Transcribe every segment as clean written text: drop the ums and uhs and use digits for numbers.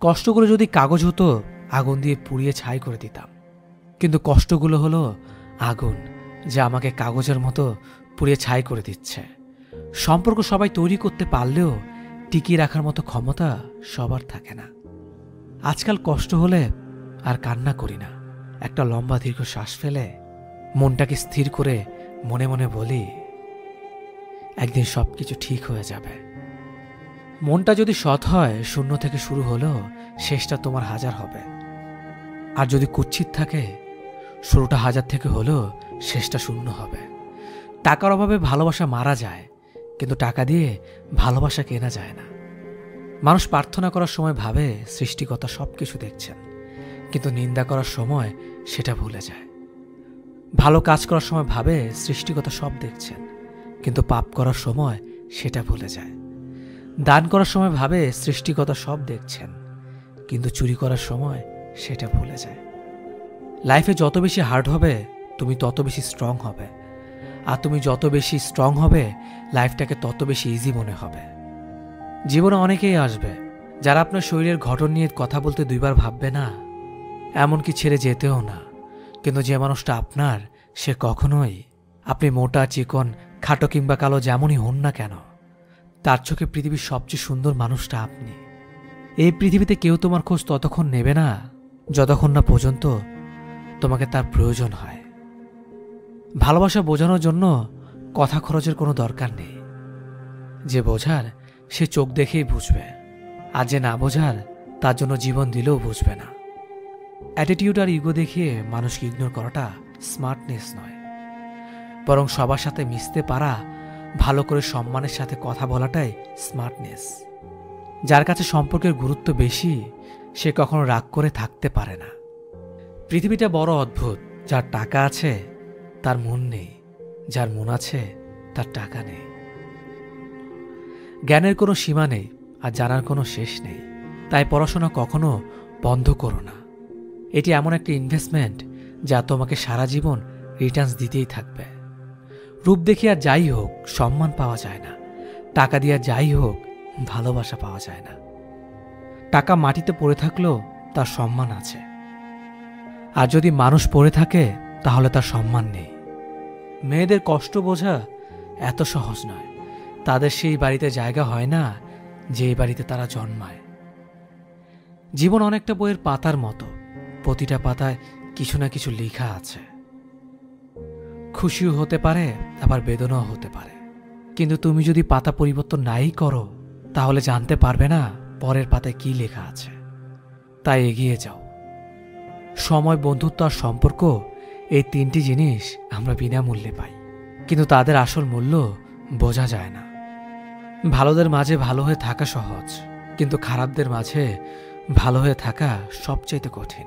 কষ্টগুলো যদি কাগজ হতো, আগুন দিয়ে পুড়িয়ে ছাই করে দিতাম। কিন্তু কষ্টগুলো হলো আগুন, যা আমাকে কাগজের মতো পুড়িয়ে ছাই করে দিচ্ছে। সম্পর্ক সবাই তৈরি করতে পারলেও টিকিয়ে রাখার মতো ক্ষমতা সবার থাকে না। আজকাল কষ্ট হলে আর কান্না করি না, একটা লম্বা দীর্ঘ শ্বাস ফেলে মনটাকে স্থির করে মনে মনে বলি, একদিন সবকিছু ঠিক হয়ে যাবে। মনটা যদি সৎ হয়, শূন্য থেকে শুরু হলেও শেষটা তোমার 1000 হবে। আর যদি কুৎসিত থাকে, শুরুটা 1000 থেকে হলেও শেষটা 0 হবে। টাকার অভাবে ভালোবাসা মারা যায়, কিন্তু টাকা দিয়ে ভালোবাসা কেনা যায় না। মানুষ প্রার্থনা করার সময় ভাবে সৃষ্টিকর্তা সবকিছু দেখছেন, কিন্তু নিন্দা করার সময় সেটা ভুলে যায়। ভালো কাজ করার সময় ভাবে সৃষ্টিকর্তা সব দেখছেন, কিন্তু পাপ করার সময় সেটা ভুলে যায়। দান করার সময় ভাবে সৃষ্টিকর্তা সব দেখছেন, কিন্তু চুরি করার সময় সেটা ভুলে যায়। লাইফে যত বেশি হার্ড হবে, তুমি তত বেশি স্ট্রং হবে। আর তুমি যত বেশি স্ট্রং হবে, লাইফটাকে তত বেশি ইজি মনে হবে। জীবনে অনেকেই আসবে যারা আপনার শরীরের গঠন নিয়ে কথা বলতে 2 বার ভাববে না, এমনকি ছেড়ে যেতেও না। কিন্তু যে মানুষটা আপনার, সে কখনোই, আপনি মোটা চিকন খাটো কিংবা কালো যেমনই হন না কেন, তার চোখে পৃথিবীর সবচেয়ে সুন্দর মানুষটা আপনি। এই পৃথিবীতে কেউ তোমার খোঁজ ততক্ষণ নেবে না যতক্ষণ না পর্যন্ত তোমাকে তার প্রয়োজন হয়। ভালোবাসা বোঝানোর জন্য কথা খরচের কোনো দরকার নেই। যে বোঝার সে চোখ দেখেই বুঝবে, আর যে না বোঝার তার জন্য জীবন দিলেও বুঝবে না। অ্যাটিটিউড আর ইগো দেখিয়ে মানুষকে ইগনোর করাটা স্মার্টনেস নয়, বরং সবার সাথে মিশতে পারা, ভালো করে সম্মানের সাথে কথা বলাটাই স্মার্টনেস। যার কাছে সম্পর্কের গুরুত্ব বেশি, সে কখনো রাগ করে থাকতে পারে না। পৃথিবীটা বড় অদ্ভুত। যার টাকা আছে তার মন নেই, যার মন আছে তার টাকা নেই। জ্ঞানের কোনো সীমা নেই, আর জানার কোনো শেষ নেই। তাই পড়াশোনা কখনো বন্ধ করো না। এটি এমন একটা ইনভেস্টমেন্ট যা তোমাকে সারা জীবন রিটার্নস দিতেই থাকবে। রূপ দেখিয়ে আর যাই হোক সম্মান পাওয়া যায় না, টাকা দিয়ে যাই হোক ভালোবাসা পাওয়া যায় না। টাকা মাটিতে পড়ে থাকলেও তার সম্মান আছে, আর যদি মানুষ পড়ে থাকে তাহলে তার সম্মান নেই। মেয়েদের কষ্ট বোঝা এত সহজ নয়। তাদের সেই বাড়িতে জায়গা হয় না যেই বাড়িতে তারা জন্মায়। জীবন অনেকটা বইয়ের পাতার মতো, প্রতিটা পাতায় কিছু না কিছু লেখা আছে। খুশিও হতে পারে, আবার বেদনাও হতে পারে। কিন্তু তুমি যদি পাতা পরিবর্তন নাই করো, তাহলে জানতে পারবে না পরের পাতায় কি লেখা আছে। তাই এগিয়ে যাও। সময়, বন্ধুত্ব আর সম্পর্ক, এই 3টি জিনিস আমরা বিনামূল্যে পাই, কিন্তু তাদের আসল মূল্য বোঝা যায় না। ভালোদের মাঝে ভালো হয়ে থাকা সহজ, কিন্তু খারাপদের মাঝে ভালো হয়ে থাকা সবচাইতে কঠিন।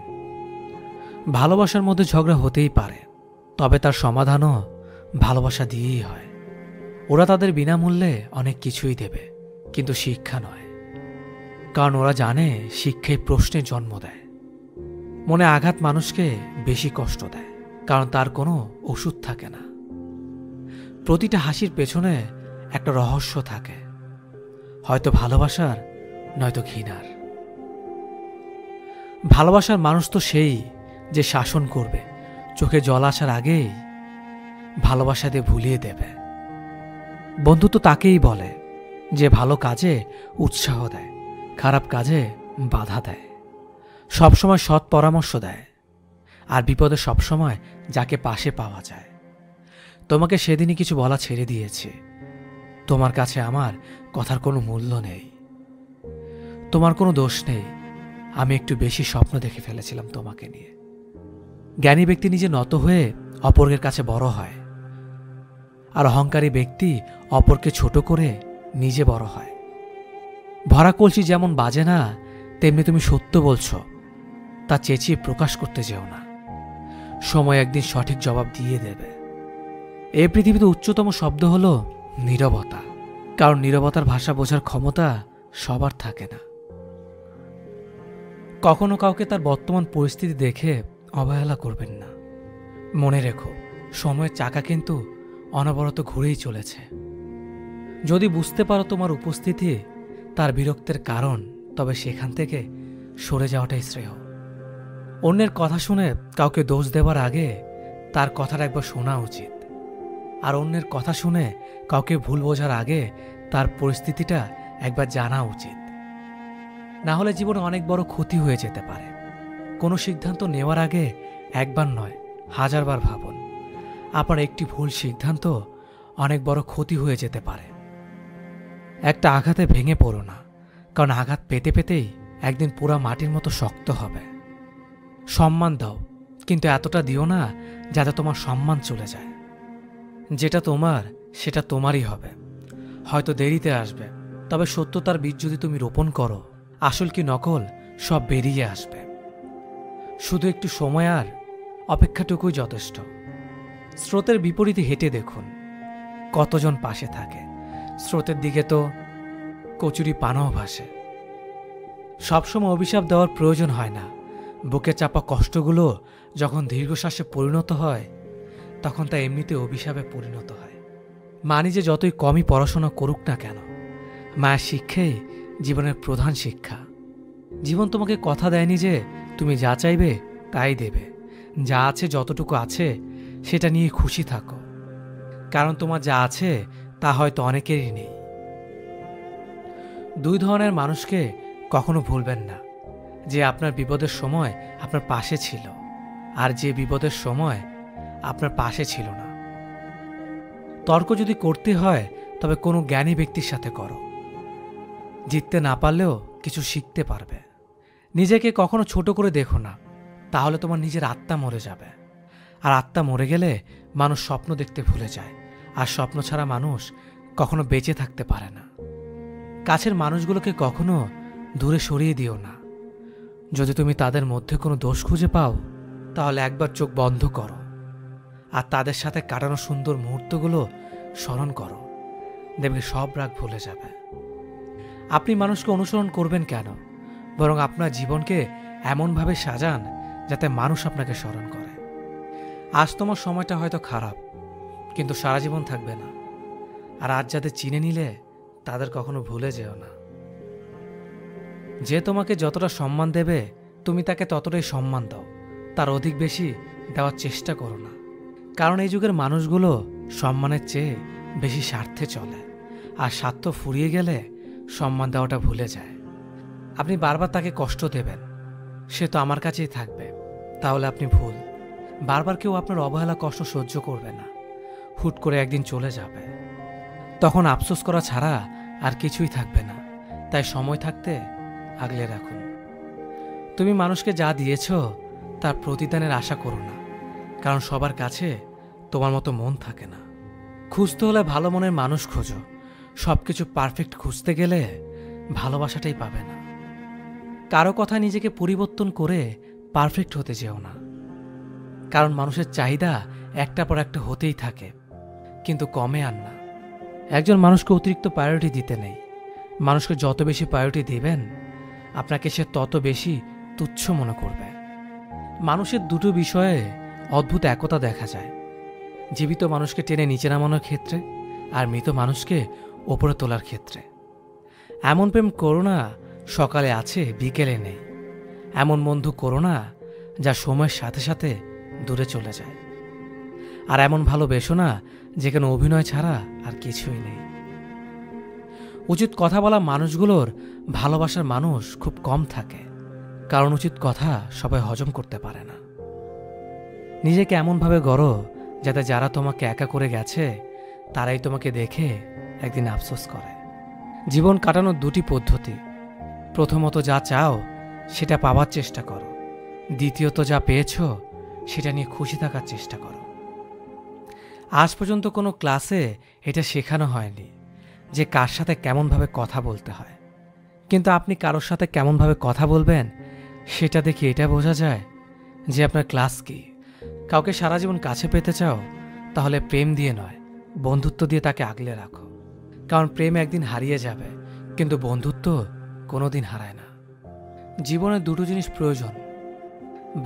ভালোবাসার মধ্যে ঝগড়া হতেই পারে, তবে তার সমাধানও ভালোবাসা দিয়েই হয়। ওরা তাদের বিনামূল্যে অনেক কিছুই দেবে, কিন্তু শিক্ষা নয়। কারণ ওরা জানে শিক্ষাই প্রশ্নের জন্ম দেয়। মনে আঘাত মানুষকে বেশি কষ্ট দেয়, কারণ তার কোনো ওষুধ থাকে না। প্রতিটা হাসির পেছনে একটা রহস্য থাকে, হয়তো ভালোবাসার, নয়তো ঘৃণার। ভালোবাসার মানুষ তো সেই যে শাসন করবে, চোখে জল আসার আগেই ভালোবাসা দিয়ে ভুলিয়ে দেবে। বন্ধুত্ব তাকেই বলে যে ভালো কাজে উৎসাহ দেয়, খারাপ কাজে বাধা দেয়, সবসময় সৎ পরামর্শ দেয়, আর বিপদে সবসময় যাকে পাশে পাওয়া যায়। তোমাকে সেদিনই কিছু বলা ছেড়ে দিয়েছি। তোমার কাছে আমার কথার কোনো মূল্য নেই। তোমার কোনো দোষ নেই, আমি একটু বেশি স্বপ্ন দেখে ফেলেছিলাম তোমাকে নিয়ে। জ্ঞানী ব্যক্তি নিজে নত হয়ে অপরের কাছে বড় হয়, আর অহংকারী ব্যক্তি অপরকে ছোট করে নিজে বড় হয়। ভরা কলসি যেমন বাজে না, তেমনি তুমি সত্য বলছো তা চেঁচিয়ে প্রকাশ করতে যেও না। সময় একদিন সঠিক জবাব দিয়ে দেবে। এই পৃথিবীতে উচ্চতম শব্দ হলো নীরবতা, কারণ নীরবতার ভাষা বোঝার ক্ষমতা সবার থাকে না। কখনো কাউকে তার বর্তমান পরিস্থিতি দেখে অবহেলা করবেন না। মনে রেখো, সময়ের চাকা কিন্তু অনবরত ঘুরেই চলেছে। যদি বুঝতে পারো তোমার উপস্থিতি তার বিরক্তের কারণ, তবে সেখান থেকে সরে যাওয়াটাই শ্রেয়। অন্যের কথা শুনে কাউকে দোষ দেওয়ার আগে তার কথাটা একবার শোনা উচিত, আর অন্যের কথা শুনে কাউকে ভুল বোঝার আগে তার পরিস্থিতিটা একবার জানা উচিত। না হলে জীবনে অনেক বড় ক্ষতি হয়ে যেতে পারে। কোনো সিদ্ধান্ত নেওয়ার আগে একবার নয়, হাজারবার ভাবুন। আপনার একটি ভুল সিদ্ধান্ত অনেক বড় ক্ষতি হয়ে যেতে পারে। একটা আঘাতে ভেঙে পড়ো না, কারণ আঘাত পেতে পেতেই একদিন পুরা মাটির মতো শক্ত হবে। সম্মান দাও, কিন্তু এতটা দিও না যাতে তোমার সম্মান চলে যায়। যেটা তোমার সেটা তোমারই হবে, হয়তো দেরিতে আসবে, তবে সত্যতার বীজ যদি তুমি রোপণ করো, আসল কি নকল সব বেরিয়ে আসবে। শুধু একটু সময় আর অপেক্ষাটুকুই যথেষ্ট। স্রোতের বিপরীতে হেঁটে দেখুন কতজন পাশে থাকে। স্রোতের দিকে তো কচুরি পানাও ভাসে। সবসময় অভিশাপ দেওয়ার প্রয়োজন হয় না। বুকে চাপা কষ্টগুলো যখন দীর্ঘশ্বাসে পরিণত হয়, তখন তা এমনিতে অভিশাপে পরিণত হয়। মানি যে যতই কমই পড়াশোনা করুক না কেন, মায়ের শিক্ষাই জীবনের প্রধান শিক্ষা। জীবন তোমাকে কথা দেয়নি যে তুমি যা চাইবে তাই দেবে। যা আছে, যতটুকু আছে সেটা নিয়ে খুশি থাকো, কারণ তোমার যা আছে তা হয়তো অনেকেরই নেই। দুই ধরনের মানুষকে কখনো ভুলবেন না, যে আপনার বিপদের সময় আপনার পাশে ছিল আর যে বিপদের সময় আপনার পাশে ছিল না। তর্ক যদি করতে হয় তবে কোনো জ্ঞানী ব্যক্তির সাথে করো। জিততে না পারলেও কিছু শিখতে পারবে। নিজেকে কখনো ছোট করে দেখো না, তাহলে তোমার নিজের আত্মা মরে যাবে। আর আত্মা মরে গেলে মানুষ স্বপ্ন দেখতে ভুলে যায়, আর স্বপ্ন ছাড়া মানুষ কখনো বেঁচে থাকতে পারে না। কাছের মানুষগুলোকে কখনো দূরে সরিয়ে দিও না। যদি তুমি তাদের মধ্যে কোনো দোষ খুঁজে পাও, তাহলে একবার চোখ বন্ধ করো আর তাদের সাথে কাটানো সুন্দর মুহূর্তগুলো স্মরণ করো। দেখবে সব রাগ ভুলে যাবে। আপনি মানুষকে অনুসরণ করবেন কেন? বরং আপনার জীবনকে এমনভাবে সাজান যাতে মানুষ আপনাকে স্মরণ করে। আজ তোমার সময়টা হয়তো খারাপ, কিন্তু সারা জীবন থাকবে না। আর আজ যাদের চিনে নিলে তাদের কখনো ভুলে যেও না। যে তোমাকে যতটা সম্মান দেবে তুমি তাকে ততটাই সম্মান দাও, তার অধিক বেশি দেওয়ার চেষ্টা করো না। কারণ এই যুগের মানুষগুলো সম্মানের চেয়ে বেশি স্বার্থে চলে, আর স্বার্থ ফুরিয়ে গেলে সম্মান দেওয়াটা ভুলে যায়। আপনি বারবার তাকে কষ্ট দেবেন, সে তো আমার কাছেই থাকবে, তাহলে আপনি ভুল। বারবার কেউ আপনার অবহেলা কষ্ট সহ্য করবে না, হুট করে একদিন চলে যাবে। তখন আফসোস করা ছাড়া আর কিছুই থাকবে না। তাই সময় থাকতে আগলে রাখুন। তুমি মানুষকে যা দিয়েছ তার প্রতিদানের আশা করো না, কারণ সবার কাছে তোমার মতো মন থাকে না। খুঁজতে হলে ভালো মনের মানুষ খোঁজো। সবকিছু পারফেক্ট খুঁজতে গেলে ভালোবাসাটাই পাবে না। কারো কথা নিজেকে পরিবর্তন করে পারফেক্ট হতে যেও না, কারণ মানুষের চাহিদা একটা পর একটা হতেই থাকে, কিন্তু কমে আর না। একজন মানুষকে অতিরিক্ত প্রায়োরিটি দিতে নেই। মানুষকে যত বেশি প্রায়োরিটি দিবেন, আপনাকে সে তত বেশি তুচ্ছ মনে করবে। মানুষের দুটো বিষয়ে অদ্ভুত একতা দেখা যায়: জীবিত মানুষকে টেনে নিচে নামানোর ক্ষেত্রে, আর মৃত মানুষকে ওপরে তোলার ক্ষেত্রে। এমন প্রেম করো না সকালে আছে বিকেলে নেই। এমন বন্ধু করো না যা সময়ের সাথে সাথে দূরে চলে যায়। আর এমন ভালোবেসো না যেখানে অভিনয় ছাড়া আর কিছুই নেই। উচিত কথা বলা মানুষগুলোর ভালোবাসার মানুষ খুব কম থাকে, কারণ উচিত কথা সবাই হজম করতে পারে না। নিজেকে এমনভাবে গড়ো যাতে যারা তোমাকে একা করে গেছে তারাই তোমাকে দেখে একদিন আফসোস করে। জীবন কাটানোর দুটি পদ্ধতি: প্রথমত যা চাও সেটা পাওয়ার চেষ্টা করো, দ্বিতীয়ত যা পেয়েছ সেটা নিয়ে খুশি থাকার চেষ্টা করো। আজ পর্যন্ত কোনো ক্লাসে এটা শেখানো হয়নি যে কার সাথে কেমনভাবে কথা বলতে হয়, কিন্তু আপনি কারোর সাথে কেমনভাবে কথা বলবেন সেটা দেখে এটা বোঝা যায় যে আপনার ক্লাস কি। কাউকে সারা জীবন কাছে পেতে চাও, তাহলে প্রেম দিয়ে নয়, বন্ধুত্ব দিয়ে তাকে আগলে রাখো। কারণ প্রেম একদিন হারিয়ে যাবে, কিন্তু বন্ধুত্ব কোনোদিন হারায় না। জীবনে দুটো জিনিস প্রয়োজন: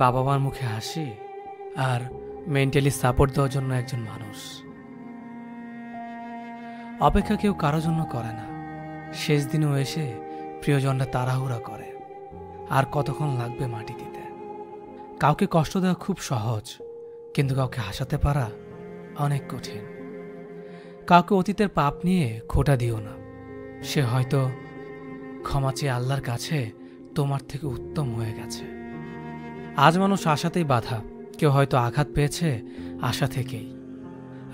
বাবা মার মুখে হাসি আর মেন্টালি সাপোর্ট দেওয়ার জন্য একজন মানুষ। অপেক্ষা কেউ কারো জন্য করে না, শেষ দিনেও এসে প্রিয়জনরা তাড়াহুড়া করে। আর কতক্ষণ লাগবে মাটি দিতে। কাউকে কষ্ট দেওয়া খুব সহজ, কিন্তু কাউকে হাসাতে পারা অনেক কঠিন। কাউকে অতীতের পাপ নিয়ে খোঁটা দিও না, সে হয়তো ক্ষমা চেয়ে আল্লাহর কাছে তোমার থেকে উত্তম হয়ে গেছে। আজ মানুষ আশাতেই বাঁধা, কেউ হয়তো আঘাত পেয়েছে আশা থেকেই,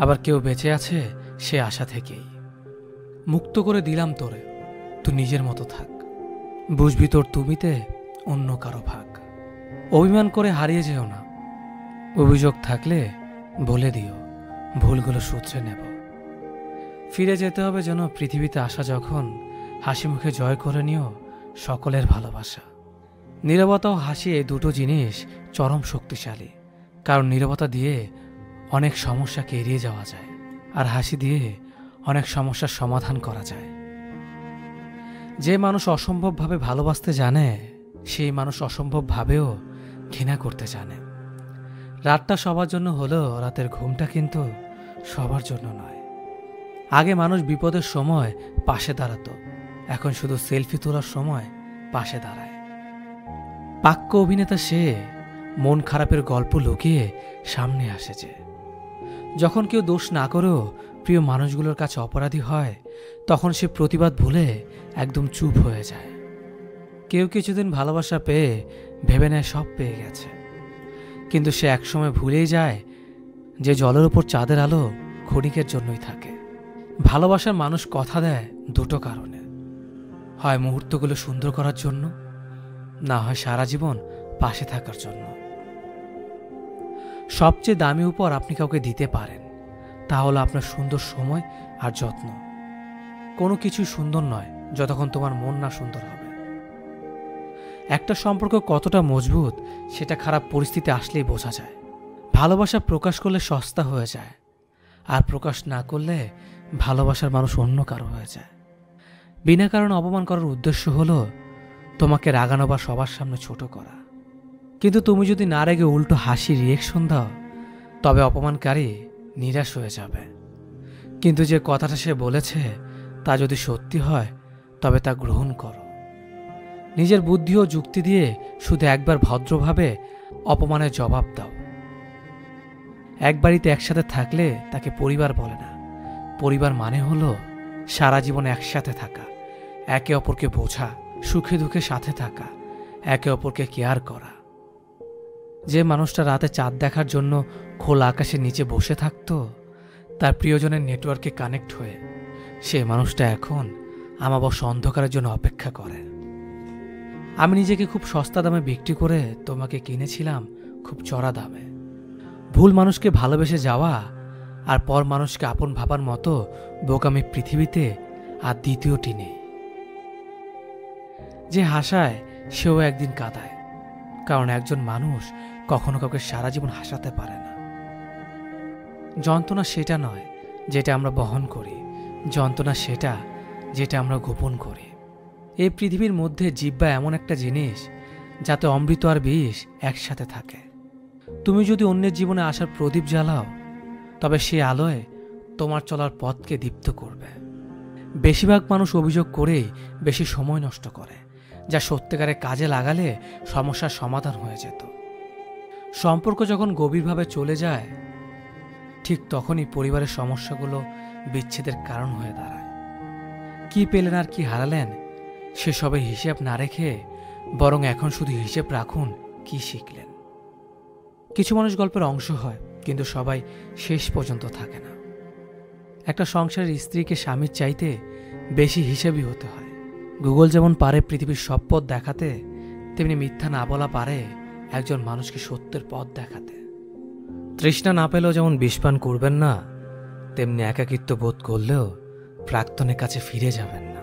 আবার কেউ বেঁচে আছে সে আশা থেকেই। মুক্ত করে দিলাম তোরে, তুই নিজের মতো থাক, বুঝবি তোর তুমিতে অন্য কারো ভাগ। অভিমান করে হারিয়ে যেও না, অভিযোগ থাকলে বলে দিও, ভুলগুলো শুধরে নেব। ফিরে যেতে হবে যেন পৃথিবীতে আসা যখন, হাসি মুখে জয় করে নিও সকলের ভালোবাসা। নীরবতা ও হাসি এই দুটো জিনিস চরম শক্তিশালী, কারণ নীরবতা দিয়ে অনেক সমস্যাকে এড়িয়ে যাওয়া যায়, আর হাসি দিয়ে অনেক সমস্যার সমাধান করা যায়। যে মানুষ অসম্ভবভাবে ভালোবাসতে জানে, সেই মানুষ অসম্ভবভাবেও ঘৃণা করতে জানে। রাতটা সবার জন্য হলেও রাতের ঘুমটা কিন্তু সবার জন্য নয়। আগে মানুষ বিপদের সময় পাশে দাঁড়াতো, এখন শুধু সেলফি তোলার সময় পাশে দাঁড়ায়। পাক্য অভিনেতা সে, মন খারাপের গল্প লুকিয়ে সামনে আসে যে। যখন কেউ দোষ না করেও প্রিয় মানুষগুলোর কাছে অপরাধী হয়, তখন সে প্রতিবাদ ভুলে একদম চুপ হয়ে যায়। কেউ কিছুদিন ভালোবাসা পেয়ে ভেবে নেয় সব পেয়ে গেছে, কিন্তু সে একসময় ভুলেই যায় যে জলের উপর চাঁদের আলো ক্ষণিকের জন্যই থাকে। ভালোবাসার মানুষ কথা দেয় দুটো কারণে, হয় মুহূর্তগুলো সুন্দর করার জন্য, না হয় সারা জীবন পাশে থাকার জন্য। সবচেয়ে দামি উপহার আপনি কাউকে দিতে পারেন, তা হলো আপনার সুন্দর সময় আর যত্ন। কোনো কিছুই সুন্দর নয় যতক্ষণ তোমার মন না সুন্দর হবে। একটা সম্পর্ক কতটা মজবুত সেটা খারাপ পরিস্থিতি আসলেই বোঝা যায়। ভালোবাসা প্রকাশ করলে সস্তা হয়ে যায়, আর প্রকাশ না করলে ভালোবাসার মানুষ অন্য কারো হয়ে যায়। বিনা কারণে অপমান করার উদ্দেশ্য হলো তোমাকে রাগানো বা সবার সামনে ছোট করা। কিন্তু তুমি যদি না রেগে উল্টো হাসি রিয়েকশন দাও, তবে অপমানকারী নিরাশ হয়ে যাবে। কিন্তু যে কথাটা সে বলেছে তা যদি সত্যি হয়, তবে তা গ্রহণ করো। নিজের বুদ্ধি ও যুক্তি দিয়ে শুধু একবার ভদ্রভাবে অপমানের জবাব দাও। এক বাড়িতে একসাথে থাকলে তাকে পরিবার বলে না। পরিবার মানে হলো সারা জীবন একসাথে থাকা, একে অপরকে বোঝা, সুখে দুঃখে সাথে থাকা, একে অপরকে কেয়ার করা। যে মানুষটা রাতে চাঁদ দেখার জন্য খোলা আকাশের নিচে বসে থাকতো, তার প্রিয়জনের নেটওয়ার্কে কানেক্ট হয়ে, সে মানুষটা এখন আমাবস্যা অন্ধকারের জন্য অপেক্ষা করে। আমি নিজেকে খুব সস্তা দামে বিক্রি করে তোমাকে কিনেছিলাম খুব চড়া দামে। ভুল মানুষকে ভালোবেসে যাওয়া আর পর মানুষকে আপন ভাবার মতো বোকামি পৃথিবীতে আর দ্বিতীয়টি নেই। যে হাসায় সেও একদিন কাঁদায়, কারণ একজন মানুষ কখনো কাউকে সারা জীবন হাসাতে পারে না। যন্ত্রণা সেটা নয় যেটা আমরা বহন করি, যন্ত্রণা সেটা যেটা আমরা গোপন করি। এই পৃথিবীর মধ্যে জিহ্বা এমন একটা জিনিস যাতে অমৃত আর বিষ একসাথে থাকে। তুমি যদি অন্যের জীবনে আসার প্রদীপ জ্বালাও, তবে সে আলোয় তোমার চলার পথকে দীপ্ত করবে। বেশিরভাগ মানুষ অভিযোগ করেই বেশি সময় নষ্ট করে, যা সত্যিকারের কাজে লাগালে সমস্যার সমাধান হয়ে যেত। সম্পর্ক যখন গভীরভাবে চলে যায়, ঠিক তখনই পরিবারের সমস্যাগুলো বিচ্ছেদের কারণ হয়ে দাঁড়ায়। কি পেলেন আর কি হারালেন সেসবের হিসেব না রেখে বরং এখন শুধু হিসেব রাখুন কি শিখলেন। কিছু মানুষ গল্পের অংশ হয়, কিন্তু সবাই শেষ পর্যন্ত থাকে না। একটা সংসারের স্ত্রীকে স্বামীর চাইতে বেশি হিসেবি হতে হয়। গুগল যেমন পারে পৃথিবীর সব পথ দেখাতে, তেমনি মিথ্যা না বলা পারে একজন মানুষকে সত্যের পথ দেখাতে। তৃষ্ণা না পেলেও যেমন বিষপান করবেন না, তেমনি একাকিত্ব বোধ করলেও প্রাক্তনের কাছে ফিরে যাবেন না।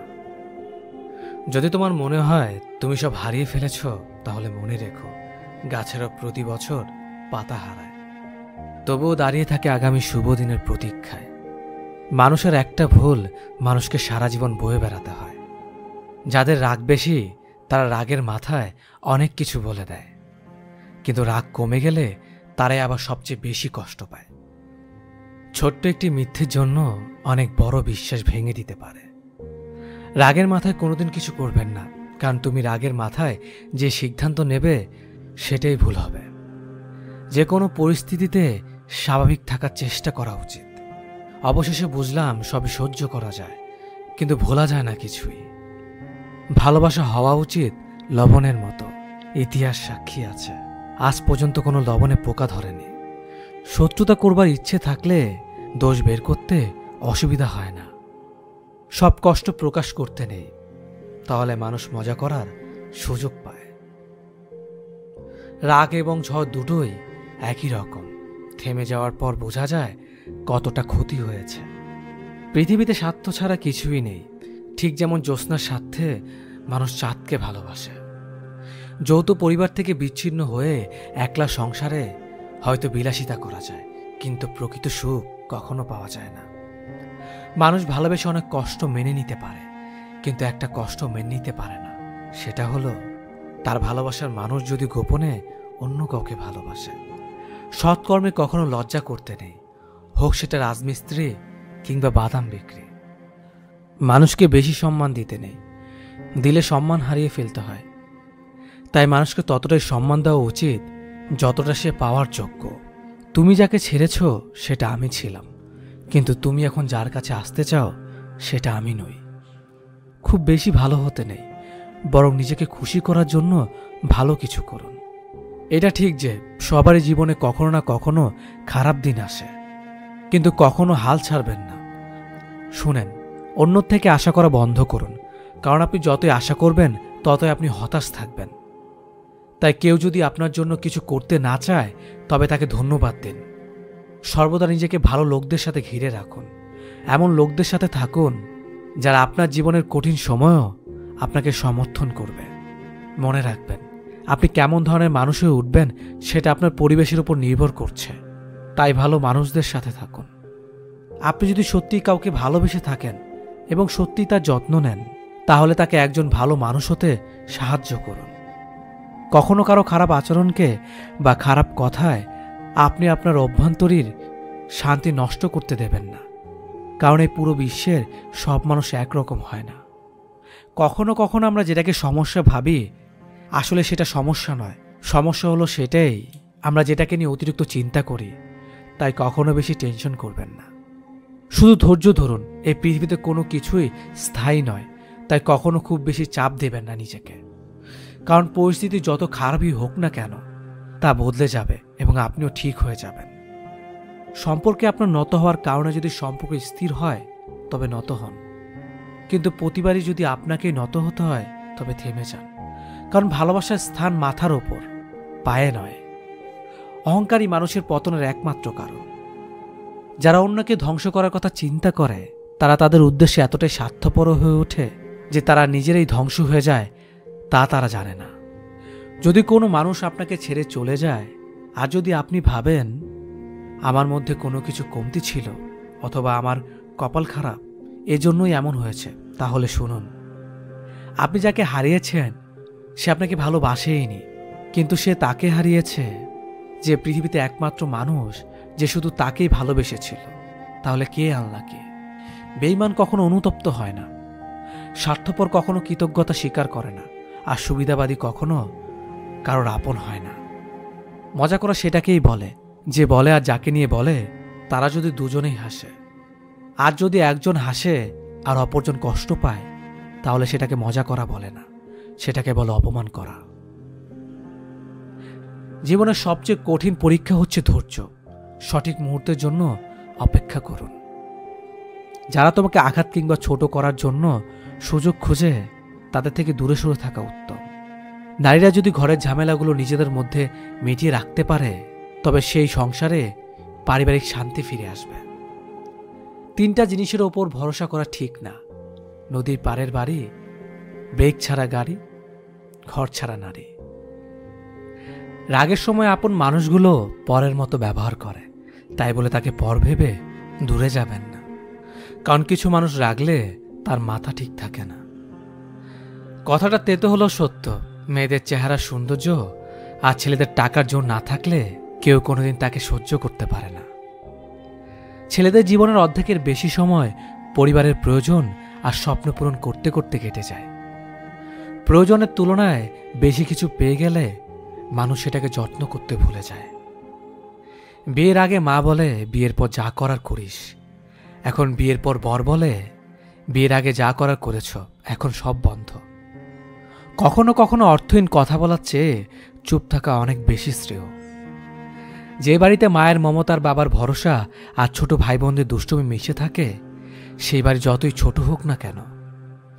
যদি তোমার মনে হয় তুমি সব হারিয়ে ফেলেছ, তাহলে মনে রেখো গাছেরও প্রতি বছর পাতা হারায়, তবুও দাঁড়িয়ে থাকে আগামী শুভ দিনের প্রতীক্ষায়। মানুষের একটা ভুল মানুষকে সারা জীবন বয়ে বেড়াতে হয়। যাদের রাগ বেশি তারা রাগের মাথায় অনেক কিছু বলে দেয়, কিন্তু রাগ কমে গেলে তারাই আবার সবচেয়ে বেশি কষ্ট পায়। ছোট্ট একটি মিথ্যের জন্য অনেক বড় বিশ্বাস ভেঙে দিতে পারে। রাগের মাথায় কোনোদিন কিছু করবেন না, কারণ তুমি রাগের মাথায় যে সিদ্ধান্ত নেবে সেটাই ভুল হবে। যে কোনো পরিস্থিতিতে স্বাভাবিক থাকার চেষ্টা করা উচিত। অবশেষে বুঝলাম সবই সহ্য করা যায়, কিন্তু ভোলা যায় না কিছুই। ভালোবাসা হওয়া উচিত লবণের মতো। ইতিহাস সাক্ষী আছে, আজ পর্যন্ত কোনো লবণে পোকা ধরেনি। শত্রুতা করবার ইচ্ছে থাকলে দোষ বের করতে অসুবিধা হয় না। সব কষ্ট প্রকাশ করতে নেই, তাহলে মানুষ মজা করার সুযোগ পায়। রাগ এবং ঝড় দুটোই একই রকম। থেমে যাওয়ার পর বোঝা যায় কতটা ক্ষতি হয়েছে। পৃথিবীতে স্বার্থ ছাড়া কিছুই নেই। ঠিক যেমন জ্যোৎস্নার স্বার্থে মানুষ চাঁদকে ভালোবাসে। যৌথ পরিবার থেকে বিচ্ছিন্ন হয়ে একলা সংসারে হয়তো বিলাসিতা করা যায়, কিন্তু প্রকৃত সুখ কখনো পাওয়া যায় না। মানুষ ভালোবেসে অনেক কষ্ট মেনে নিতে পারে, কিন্তু একটা কষ্ট মেনে নিতে পারে না, সেটা হলো তার ভালোবাসার মানুষ যদি গোপনে অন্য কাউকে ভালোবাসে। সৎকর্মে কখনো লজ্জা করতে নেই, হোক সেটা রাজমিস্ত্রি কিংবা বাদাম বিক্রি। মানুষকে বেশি সম্মান দিতে নেই, দিলে সম্মান হারিয়ে ফেলতে হয়। তাই মানুষকে ততটাই সম্মান দেওয়া উচিত যতটা সে পাওয়ার যোগ্য। তুমি যাকে ছেড়েছ সেটা আমি ছিলাম, কিন্তু তুমি এখন যার কাছে আসতে চাও সেটা আমি নই। খুব বেশি ভালো হতে নেই, বরং নিজেকে খুশি করার জন্য ভালো কিছু করুন। এটা ঠিক যে সবারই জীবনে কখনো না কখনো খারাপ দিন আসে, কিন্তু কখনো হাল ছাড়বেন না। শুনেন, অন্যর থেকে আশা করা বন্ধ করুন, কারণ আপনি যতই আশা করবেন ততই আপনি হতাশ থাকবেন। তাই কেউ যদি আপনার জন্য কিছু করতে না চায় তবে তাকে ধন্যবাদ দিন। সর্বদা নিজেকে ভালো লোকদের সাথে ঘিরে রাখুন। এমন লোকদের সাথে থাকুন যারা আপনার জীবনের কঠিন সময়ও আপনাকে সমর্থন করবে। মনে রাখবেন, আপনি কেমন ধরনের মানুষ হয়ে উঠবেন সেটা আপনার পরিবেশের উপর নির্ভর করছে। তাই ভালো মানুষদের সাথে থাকুন। আপনি যদি সত্যিই কাউকে ভালোবেসে থাকেন এবং সত্যিই তার যত্ন নেন, তাহলে তাকে একজন ভালো মানুষ হতে সাহায্য করুন। কখনো কারো খারাপ আচরণকে বা খারাপ কথায় আপনি আপনার অভ্যন্তরীণ শান্তি নষ্ট করতে দেবেন না, কারণ এই পুরো বিশ্বের সব মানুষ একরকম হয় না। কখনো কখনো আমরা যেটাকে সমস্যা ভাবি, আসলে সেটা সমস্যা নয়। সমস্যা হলো সেটাই আমরা যেটাকে নিয়ে অতিরিক্ত চিন্তা করি। তাই কখনো বেশি টেনশন করবেন না, শুধু ধৈর্য ধরুন। এই পৃথিবীতে কোনো কিছুই স্থায়ী নয়, তাই কখনো খুব বেশি চাপ দেবেন না নিজেকে, কারণ পরিস্থিতি যত খারাপই হোক না কেন তা বদলে যাবে এবং আপনিও ঠিক হয়ে যাবেন। সম্পর্কে আপনার নত হওয়ার কারণে যদি সম্পর্ক স্থির হয় তবে নত হন, কিন্তু প্রতিবারই যদি আপনাকে নত হতে হয় তবে থেমে যান, কারণ ভালোবাসার স্থান মাথার ওপর, পায়ে নয়। অহংকারী মানুষের পতনের একমাত্র কারণ। যারা অন্যকে ধ্বংস করার কথা চিন্তা করে তারা তাদের উদ্দেশ্যে এতটাই স্বার্থপর হয়ে ওঠে যে তারা নিজেরাই ধ্বংস হয়ে যায়, তা তারা জানে না। যদি কোনো মানুষ আপনাকে ছেড়ে চলে যায় আর যদি আপনি ভাবেন আমার মধ্যে কোনো কিছু কমতি ছিল অথবা আমার কপাল খারাপ এজন্যই এমন হয়েছে, তাহলে শুনুন, আপনি যাকে হারিয়েছেন সে আপনাকে ভালোবাসেইনি, কিন্তু সে তাকে হারিয়েছে যে পৃথিবীতে একমাত্র মানুষ যে শুধু তাকেই ভালোবেসেছিল। তাহলে কে আল্লাহকে? বেঈমান কখনো অনুতপ্ত হয় না, স্বার্থপর কখনো কৃতজ্ঞতা স্বীকার করে না, আর সুবিধাবাদী কখনো কারোর আপন হয় না। মজা করা সেটাকেই বলে যে বলে আর যাকে নিয়ে বলে তারা যদি দুজনেই হাসে। আর যদি একজন হাসে আর অপরজন কষ্ট পায় তাহলে সেটাকে মজা করা বলে না, সেটাকে বলে অপমান করা। জীবনের সবচেয়ে কঠিন পরীক্ষা হচ্ছে ধৈর্য। সঠিক মুহূর্তের জন্য অপেক্ষা করুন। যারা তোমাকে আঘাত কিংবা ছোট করার জন্য সুযোগ খুঁজে তাদের থেকে দূরে সরে থাকা উত্তম। নারীরা যদি ঘরের ঝামেলাগুলো নিজেদের মধ্যে মিটিয়ে রাখতে পারে তবে সেই সংসারে পারিবারিক শান্তি ফিরে আসবে। 3টা জিনিসের ওপর ভরসা করা ঠিক না: নদীর পাড়ের বাড়ি, ব্রেক ছাড়া গাড়ি, ঘর ছাড়া নারী। রাগের সময় আপন মানুষগুলো পরের মতো ব্যবহার করে, তাই বলে তাকে পর ভেবে দূরে যাবেন না, কারণ কিছু মানুষ রাগলে তার মাথা ঠিক থাকে না। কথাটা তেতো হলো সত্য। মেয়েদের চেহারা সৌন্দর্য আর ছেলেদের টাকার জোর না থাকলে কেউ কোনোদিন তাকে সহ্য করতে পারে না। ছেলেদের জীবনের অর্ধেকের বেশি সময় পরিবারের প্রয়োজন আর স্বপ্ন পূরণ করতে করতে কেটে যায়। প্রয়োজনের তুলনায় বেশি কিছু পেয়ে গেলে মানুষ সেটাকে যত্ন করতে ভুলে যায়। বিয়ের আগে মা বলে বিয়ের পর যা করার করিস, এখন বিয়ের পর বর বলে বিয়ের আগে যা করার করেছ, এখন সব বন্ধ। কখনো কখনো অর্থহীন কথা বলার চেয়ে চুপ থাকা অনেক বেশি শ্রেয়। যে বাড়িতে মায়ের মমতার বাবার ভরসা আর ছোট ভাই বোনদের দুষ্টুমি মিশে থাকে, সেই বাড়ি যতই ছোট হোক না কেন,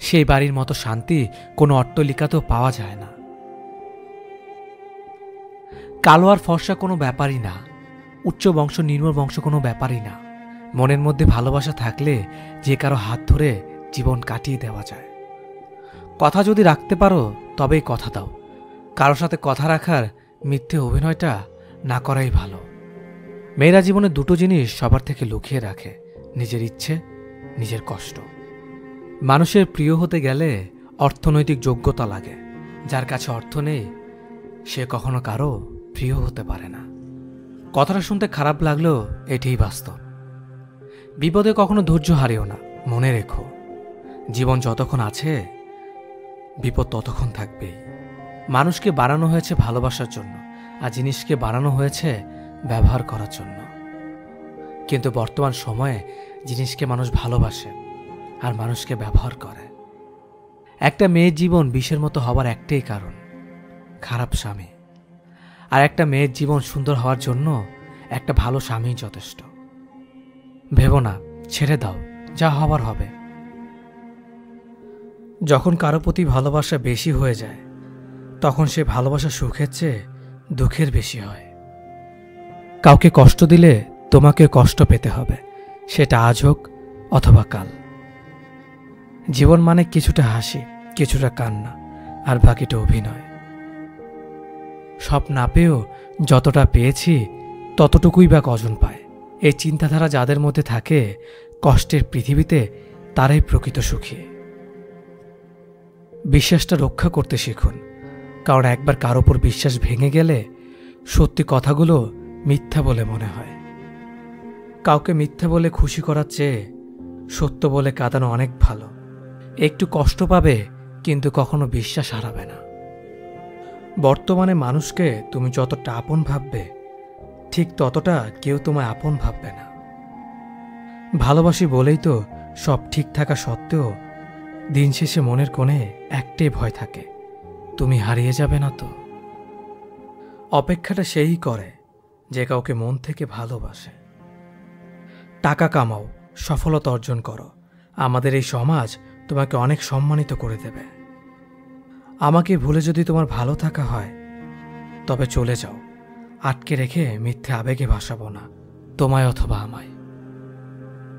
সেই বাড়ির মতো শান্তি কোনো অট্টালিকাতেও পাওয়া যায় না। কালো আর ফর্সা কোনো ব্যাপারই না, উচ্চ বংশ নিম্ন বংশ কোনো ব্যাপারই না। মনের মধ্যে ভালোবাসা থাকলে যে কারো হাত ধরে জীবন কাটিয়ে দেওয়া যায়। কথা যদি রাখতে পারো তবেই কথা দাও। কারোর সাথে কথা রাখার মিথ্যে অভিনয়টা না করাই ভালো। মেয়েরা জীবনে দুটো জিনিস সবার থেকে লুকিয়ে রাখে, নিজের ইচ্ছে, নিজের কষ্ট। মানুষের প্রিয় হতে গেলে অর্থনৈতিক যোগ্যতা লাগে। যার কাছে অর্থ নেই সে কখনো কারো প্রিয় হতে পারে না। কথাটা শুনতে খারাপ লাগলেও এটাই বাস্তব। বিপদে কখনো ধৈর্য হারিও না। মনে রেখো, জীবন যতক্ষণ আছে বিপদ ততক্ষণ থাকবেই। মানুষকে বানানো হয়েছে ভালোবাসার জন্য, আর জিনিসকে বানানো হয়েছে ব্যবহার করার জন্য। কিন্তু বর্তমান সময়ে জিনিসকে মানুষ ভালোবাসে আর মানুষকে ব্যবহার করে। একটা মেয়ের জীবন বিষের মতো হবার একটাই কারণ, খারাপ স্বামী। আর একটা মেয়ের জীবন সুন্দর হওয়ার জন্য একটা ভালো স্বামী যথেষ্ট। ভেবো না, ছেড়ে দাও, যা হবার হবে। যখন কারো প্রতি ভালোবাসা বেশি হয়ে যায় তখন সে ভালোবাসা সুখের চেয়ে দুঃখের বেশি হয়। কাউকে কষ্ট দিলে তোমাকে কষ্ট পেতে হবে, সেটা আজ হোক অথবা কাল। জীবন মানে কিছুটা হাসি, কিছুটা কান্না, আর বাকিটা অভিনয়। সব না পেয়েও যতটা পেয়েছি ততটুকুই বা কজন পায়। এই চিন্তাধারা যাদের মধ্যে থাকে, কষ্টের পৃথিবীতে তারাই প্রকৃত সুখী। বিশ্বাসটা রক্ষা করতে শিখুন, কারণ একবার কারো ওপর বিশ্বাস ভেঙে গেলে সত্যি কথাগুলো মিথ্যা বলে মনে হয়। কাউকে মিথ্যা বলে খুশি করার চেয়ে সত্য বলে কাঁদানো অনেক ভালো। একটু কষ্ট পাবে কিন্তু কখনো বিশ্বাস হারাবে না। বর্তমানে মানুষকে তুমি যতটা আপন ভাববে ঠিক ততটা কেউ তোমায় আপন ভাববে না। ভালোবাসি বলেই তো সব ঠিক থাকা সত্ত্বেও দিন শেষে মনের কোণে একটাই ভয় থাকে, তুমি হারিয়ে যাবে না তো। অপেক্ষাটা সেই করে যে কাউকে মন থেকে ভালোবাসে। টাকা কামাও, সফলতা অর্জন করো, আমাদের এই সমাজ তোমাকে অনেক সম্মানিত করে দেবে। আমাকে ভুলে যদি তোমার ভালো থাকা হয় তবে চলে যাও, আটকে রেখে মিথ্যে আবেগে ভাসাবো না তোমায় অথবা আমায়।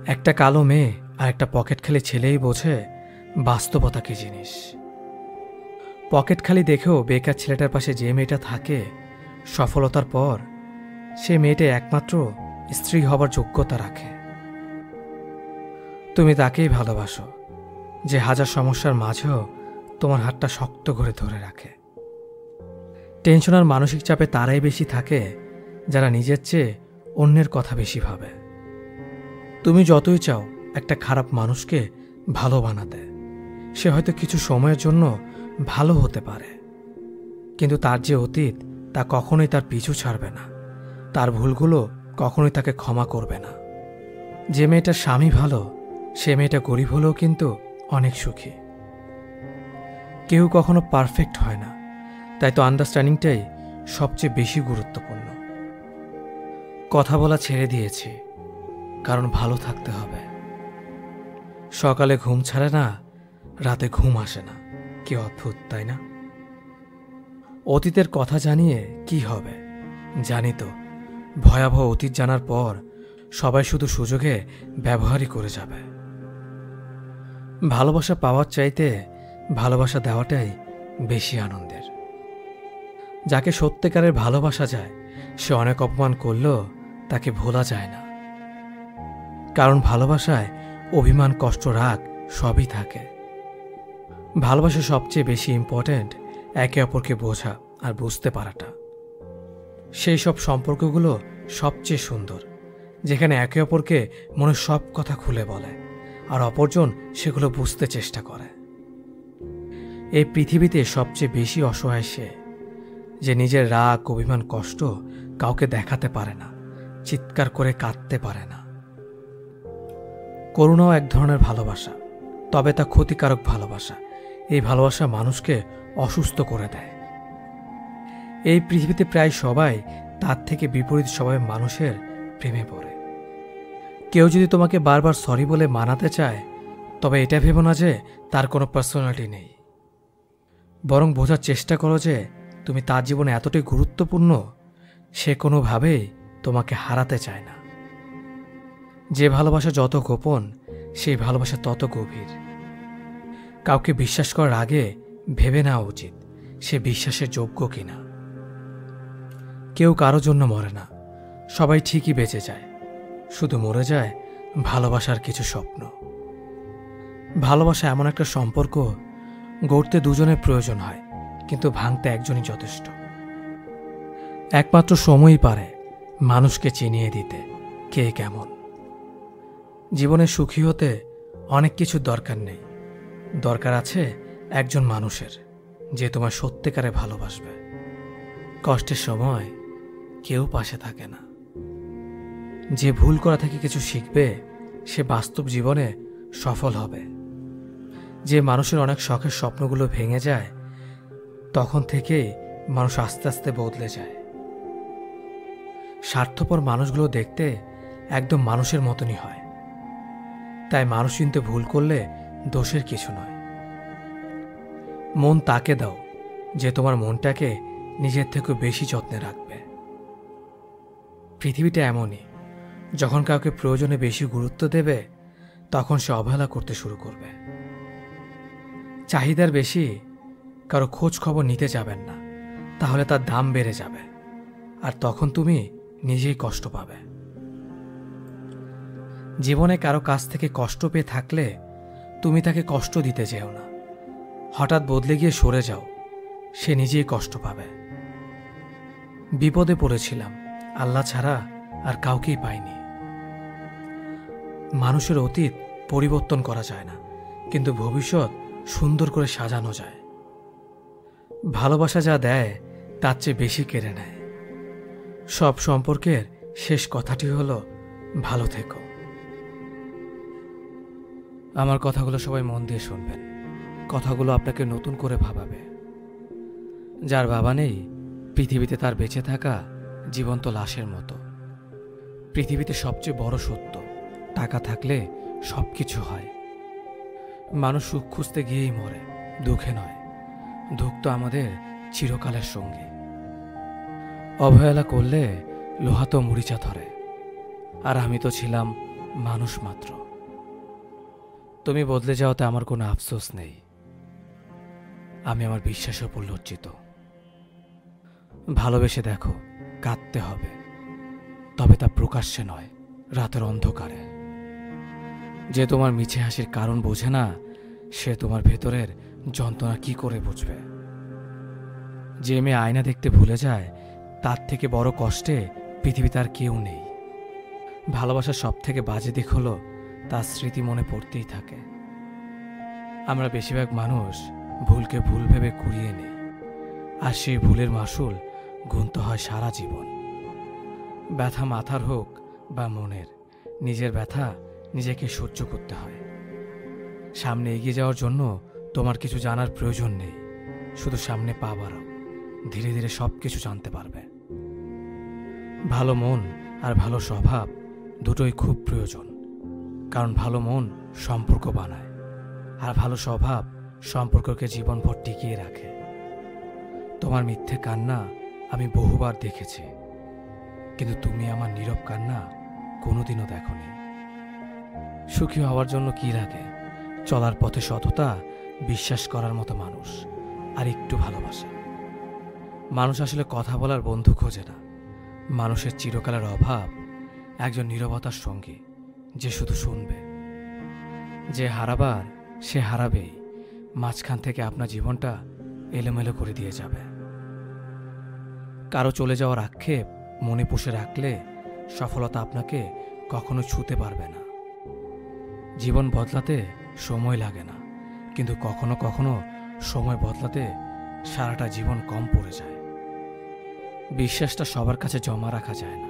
একটা কালো মেয়ে আর একটা পকেট খালি ছেলেই বোঝে বাস্তবতা কি জিনিস। পকেট খালি দেখেও বেকার ছেলেটার পাশে যে মেয়েটা থাকে, সফলতার পর সে মেয়েটা একমাত্র স্ত্রী হবার যোগ্যতা রাখে। তুমি তাকেই ভালোবাসো যে হাজার সমস্যার মাঝেও তোমার হাতটা শক্ত করে ধরে রাখে। টেনশন আর মানসিক চাপে তারাই বেশি থাকে যারা নিজের চেয়ে অন্যের কথা বেশি ভাবে। তুমি যতই চাও একটা খারাপ মানুষকে ভালো বানাতে, সে হয়তো কিছু সময়ের জন্য ভালো হতে পারে, কিন্তু তার যে অতীত তা কখনোই তার পিছু ছাড়বে না। তার ভুলগুলো কখনোই তাকে ক্ষমা করবে না। যে মেয়েটার স্বামী ভালো সে মেয়েটা গরিব হলেও কিন্তু অনেক সুখী। কেউ কখনো পারফেক্ট হয় না, তাই তো আন্ডারস্ট্যান্ডিংটাই সবচেয়ে বেশি গুরুত্বপূর্ণ। কথা বলা ছেড়ে দিয়েছি, কারণ ভালো থাকতে হবে। সকালে ঘুম ছাড়ে না, রাতে ঘুম আসে না। কি অদ্ভুত, তাই না? অতীতের কথা জানিয়ে কি হবে? জানি তো, ভয়াবহ অতীত জানার পর সবাই শুধু সুযোগে ব্যবহারই করে যাবে। ভালোবাসা পাওয়ার চাইতে ভালোবাসা দেওয়াটাই বেশি আনন্দের। যাকে সত্যিকারের ভালোবাসা যায় সে অনেক অপমান করলেও তাকে ভোলা যায় না, কারণ ভালোবাসায় অভিমান, কষ্ট, রাগ সবই থাকে। ভালোবাসা সবচেয়ে বেশি ইম্পর্ট্যান্ট একে অপরকে বোঝা আর বুঝতে পারাটা। সেই সব সম্পর্কগুলো সবচেয়ে সুন্দর যেখানে একে অপরকে মনের সব কথা খুলে বলে আর অপরজন সেগুলো বুঝতে চেষ্টা করে। এই পৃথিবীতে সবচেয়ে বেশি অসহায় সে, যে নিজের রাগ, অভিমান, কষ্ট কাউকে দেখাতে পারে না, চিৎকার করে কাঁদতে পারে না। করুণাও এক ধরনের ভালোবাসা, তবে তা ক্ষতিকারক ভালোবাসা। এই ভালোবাসা মানুষকে অসুস্থ করে দেয়। এই পৃথিবীতে প্রায় সবাই তার থেকে বিপরীত স্বভাবের মানুষের প্রেমে পড়ে। কেউ যদি তোমাকে বারবার সরি বলে মানাতে চায়, তবে এটা ভেবো না যে তার কোনো পার্সোনালিটি নেই, বরং বোঝার চেষ্টা করো যে তুমি তার জীবনে এতটাই গুরুত্বপূর্ণ, সে কোনোভাবেই তোমাকে হারাতে চায় না। যে ভালোবাসা যত গোপন, সেই ভালোবাসা তত গভীর। কাউকে বিশ্বাস করার আগে ভেবে নেওয়া উচিত সে বিশ্বাসের যোগ্য কিনা। কেউ কারো জন্য মরে না, সবাই ঠিকই বেঁচে যায়, শুধু মরে যায় ভালোবাসার কিছু স্বপ্ন। ভালোবাসা এমন একটা সম্পর্ক, গড়তে দুজনের প্রয়োজন হয়, কিন্তু ভাঙতে একজনই যথেষ্ট। একমাত্র সময়ই পারে মানুষকে চিনিয়ে দিতে কে কেমন। জীবনে সুখী হতে অনেক কিছুর দরকার নেই, দরকার আছে একজন মানুষের, যে তোমার সত্যিকারে ভালোবাসবে। কষ্টের সময় কেউ পাশে থাকে না। যে ভুল করা থেকে কিছু শিখবে, সে বাস্তব জীবনে সফল হবে। যে মানুষের অনেক শখের স্বপ্নগুলো ভেঙে যায়, তখন থেকেই মানুষ আস্তে আস্তে বদলে যায়। স্বার্থপর মানুষগুলো দেখতে একদম মানুষের মতনই হয়, তাই মানুষ চিনতে ভুল করলে দোষের কিছু নয়। মন তাকে দাও যে তোমার মনটাকে নিজের থেকে বেশি যত্নে রাখবে। পৃথিবীটা এমনই, যখন কাউকে প্রয়োজনে বেশি গুরুত্ব দেবে, তখন সে অবহেলা করতে শুরু করবে। চাহিদার বেশি কারো খোঁজ খবর নিতে যাবেন না, তাহলে তার দাম বেড়ে যাবে, আর তখন তুমি নিজেই কষ্ট পাবে। জীবনে কারো কাছ থেকে কষ্ট পেয়ে থাকলে তুমি তাকে কষ্ট দিতে যেও না। হঠাৎ বদলে গিয়ে সরে যাও, সে নিজেই কষ্ট পাবে। বিপদে পড়েছিলাম, আল্লাহ ছাড়া আর কাউকেই পাইনি। মানুষের অতীত পরিবর্তন করা যায় না, কিন্তু ভবিষ্যৎ সুন্দর করে সাজানো যায়। ভালোবাসা যা দেয় তার চেয়ে বেশি কেড়ে নেয়। সব সম্পর্কের শেষ কথাটি হলো ভালো থেকো। আমার কথাগুলো সবাই মন দিয়ে শুনবেন। কথাগুলো আপনাকে নতুন করে ভাবাবে। যার বাবা নেই, পৃথিবীতে তার বেঁচে থাকা জীবন্ত লাশের মতো। পৃথিবীতে সবচেয়ে বড় সত্য, টাকা থাকলে সব কিছু হয়। মানুষ সুখ খুঁজতে গিয়েই মরে, দুঃখে নয়। দুঃখ তো আমাদের চিরকালের সঙ্গে। অবহেলা করলে লোহা তো মরিচা ধরে, আর আমি তো ছিলাম মানুষ মাত্র। তুমি বদলে যাওয়াতে আমার কোনো আফসোস নেই। আমি আমার বিশ্বাসের উপর লজ্জিত। ভালোবেসে দেখো, কাঁদতে হবে, তবে তা প্রকাশ্যে নয়, রাতের অন্ধকারে। যে তোমার মিছে হাসির কারণ বোঝে না, সে তোমার ভেতরের যন্ত্রণা কি করে বুঝবে? যে মেয়ে আয়না দেখতে ভুলে যায়, তার থেকে বড় কষ্টে পৃথিবীতে আর কেউ নেই। ভালোবাসার সব থেকে বাজে দিক হলো তার স্মৃতি মনে পড়তেই থাকে। আমরা বেশিরভাগ মানুষ ভুলকে ভুল ভেবে কুড়িয়ে নেই, আর সেই ভুলের মাসুল গুনতে হয় সারা জীবন। ব্যথা মাথার হোক বা মনের, নিজের ব্যথা নিজেকে সহ্য করতে হয়। সামনে এগিয়ে যাওয়ার জন্য তোমার কিছু জানার প্রয়োজন নেই, শুধু সামনে পা বাড়াও, ধীরে ধীরে সব কিছু জানতে পারবে। ভালো মন আর ভালো স্বভাব দুটোই খুব প্রয়োজন, কারণ ভালো মন সম্পর্ক বানায়, আর ভালো স্বভাব সম্পর্ককে জীবনভর টিকিয়ে রাখে। তোমার মিথ্যে কান্না আমি বহুবার দেখেছি, কিন্তু তুমি আমার নীরব কান্না কোনোদিনও দেখোনি। সুখী হওয়ার জন্য কি লাগে? চলার পথে সততা, বিশ্বাস করার মতো মানুষ, আর একটু ভালোবাসা। মানুষ আসলে কথা বলার বন্ধু খোঁজে না, মানুষের চিরকালের অভাব একজন নীরবতার সঙ্গী, যে শুধু শুনবে। যে হারাবার সে হারাবেই, মাঝখান থেকে আপনার জীবনটা এলোমেলো করে দিয়ে যাবে। কারো চলে যাওয়ার আক্ষেপ মনে পুষে রাখলে সফলতা আপনাকে কখনো ছুঁতে পারবে না। জীবন বদলাতে সময় লাগে না, কিন্তু কখনো কখনো সময় বদলাতে সারাটা জীবন কম পড়ে যায়। বিশ্বাসটা সবার কাছে জমা রাখা যায় না।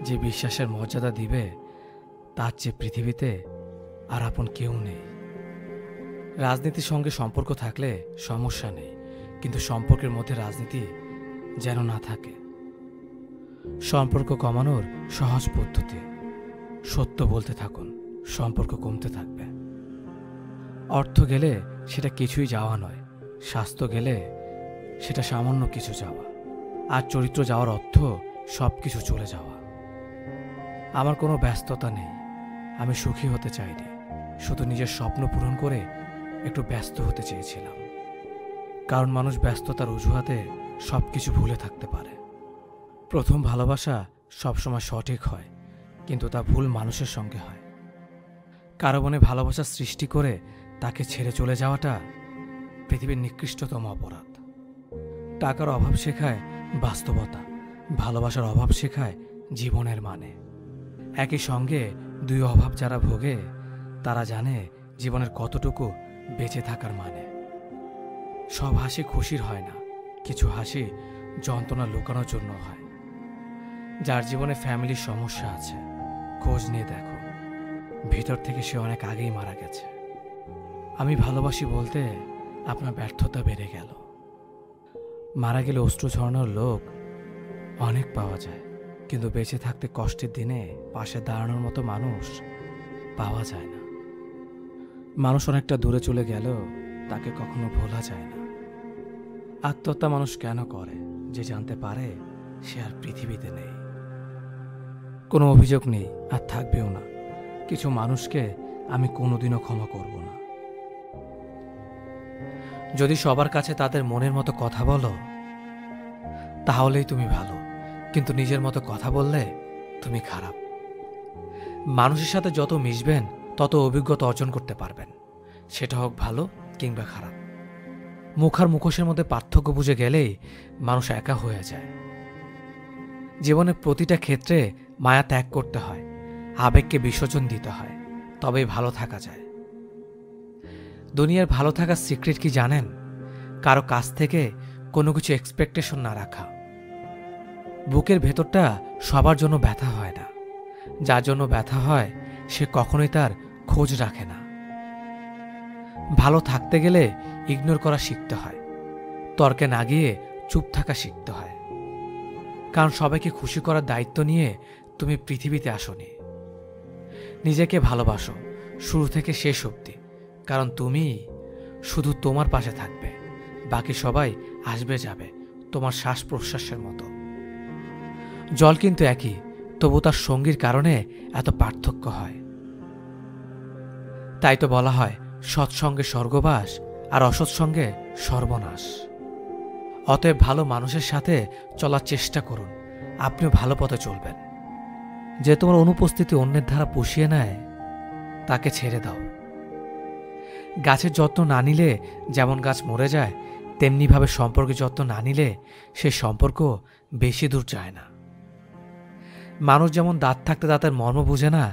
যে বিশ্বাসের মর্যাদা দিবে তার চেয়ে পৃথিবীতে আর আপন কেউ নেই। রাজনীতির সঙ্গে সম্পর্ক থাকলে সমস্যা নেই, কিন্তু সম্পর্কের মধ্যে রাজনীতি যেন না থাকে। সম্পর্ক কমানোর সহজ পদ্ধতি: সত্য বলতে থাকুন, সম্পর্ক কমতে থাকবে। অর্থ গেলে সেটা কিছুই যাওয়া নয়, স্বাস্থ্য গেলে সেটা সামান্য কিছু যাওয়া, আর চরিত্র যাওয়ার অর্থ সব কিছু চলে যাওয়া। আমার কোনো ব্যস্ততা নেই, আমি সুখী হতে চাইনি, শুধু নিজের স্বপ্ন পূরণ করে একটু ব্যস্ত হতে চেয়েছিলাম। কারণ মানুষ ব্যস্ততার অজুহাতে সব কিছু ভুলে থাকতে পারে। প্রথম ভালোবাসা সবসময় সঠিক হয়, কিন্তু তা ভুল মানুষের সঙ্গে হয়। কারো মনে ভালোবাসা সৃষ্টি করে তাকে ছেড়ে চলে যাওয়াটা পৃথিবীর নিকৃষ্টতম অপরাধ। টাকার অভাব শেখায় বাস্তবতা, ভালোবাসার অভাব শেখায় জীবনের মানে। একই সঙ্গে দুই অভাব যারা ভোগে তারা জানে জীবনের কতটুকু বেঁচে থাকার মানে। সব হাসি খুশির হয় না, কিছু হাসি যন্ত্রণা লুকানোর জন্য হয়। যার জীবনে ফ্যামিলির সমস্যা আছে, খোঁজ নিয়ে দেখো, ভিতর থেকে সে অনেক আগেই মারা গেছে। আমি ভালোবাসি বলতে আপনার ব্যর্থতা বেড়ে গেল। মারা গেলে অশ্রু ঝরানোর লোক অনেক পাওয়া যায়, কিন্তু বেঁচে থাকতে কষ্টের দিনে পাশে দাঁড়ানোর মতো মানুষ পাওয়া যায় না। মানুষ অনেকটা দূরে চলে গেলেও তাকে কখনো ভোলা যায় না। আত্মহত্যা মানুষ কেন করে? যে জানতে পারে সে আর পৃথিবীতে নেই। কোনো অভিযোগ নেই, আর থাকবেও না। কিছু মানুষকে আমি কোনোদিনও ক্ষমা করব না। যদি সবার কাছে তাদের মনের মতো কথা বলো তাহলেই তুমি ভালো, কিন্তু নিজের মতো কথা বললে তুমি খারাপ। মানুষের সাথে যত মিশবেন তত অভিজ্ঞতা অর্জন করতে পারবেন, সেটা হোক ভালো কিংবা খারাপ। মুখ আর মুখোশের মধ্যে পার্থক্য বুঝে গেলেই মানুষ একা হয়ে যায়। জীবনের প্রতিটা ক্ষেত্রে মায়া ত্যাগ করতে হয়, আবেগকে বিসর্জন দিতে হয়, তবেই ভালো থাকা যায়। দুনিয়ার ভালো থাকার সিক্রেট কি জানেন? কারো কাছ থেকে কোনো কিছু এক্সপেকটেশন না রাখা। বুকের ভেতরটা সবার জন্য ব্যথা হয় না, যার জন্য ব্যথা হয় সে কখনোই তার খোঁজ রাখে না। ভালো থাকতে গেলে ইগনোর করা শিখতে হয়, তর্কে না গিয়ে চুপ থাকা শিখতে হয়। কারণ সবাইকে খুশি করার দায়িত্ব নিয়ে তুমি পৃথিবীতে আসোনি। নিজেকে ভালোবাসো শুরু থেকে শেষ অবধি, কারণ তুমি শুধু তোমার পাশে থাকবে, বাকি সবাই আসবে যাবে তোমার শ্বাস প্রশ্বাসের মতো। জল কিন্তু একই, তবু তার সঙ্গীর কারণে এত পার্থক্য হয়। তাই তো বলা হয় সৎসঙ্গে স্বর্গবাস আর অসৎসঙ্গে সর্বনাশ। অতএব ভালো মানুষের সাথে চলার চেষ্টা করুন, আপনিও ভালো পথে চলবেন। যে তোমার অনুপস্থিতি অন্যের ধারা পুষিয়ে নেয় তাকে ছেড়ে দাও। গাছের যত্ন না নিলে যেমন গাছ মরে যায়, তেমনিভাবে সম্পর্কের যত্ন না নিলে সে সম্পর্ক বেশি দূর যায় না। মানুষ যেমন দাঁত থাকতে দাঁতের মর্ম বুঝে না,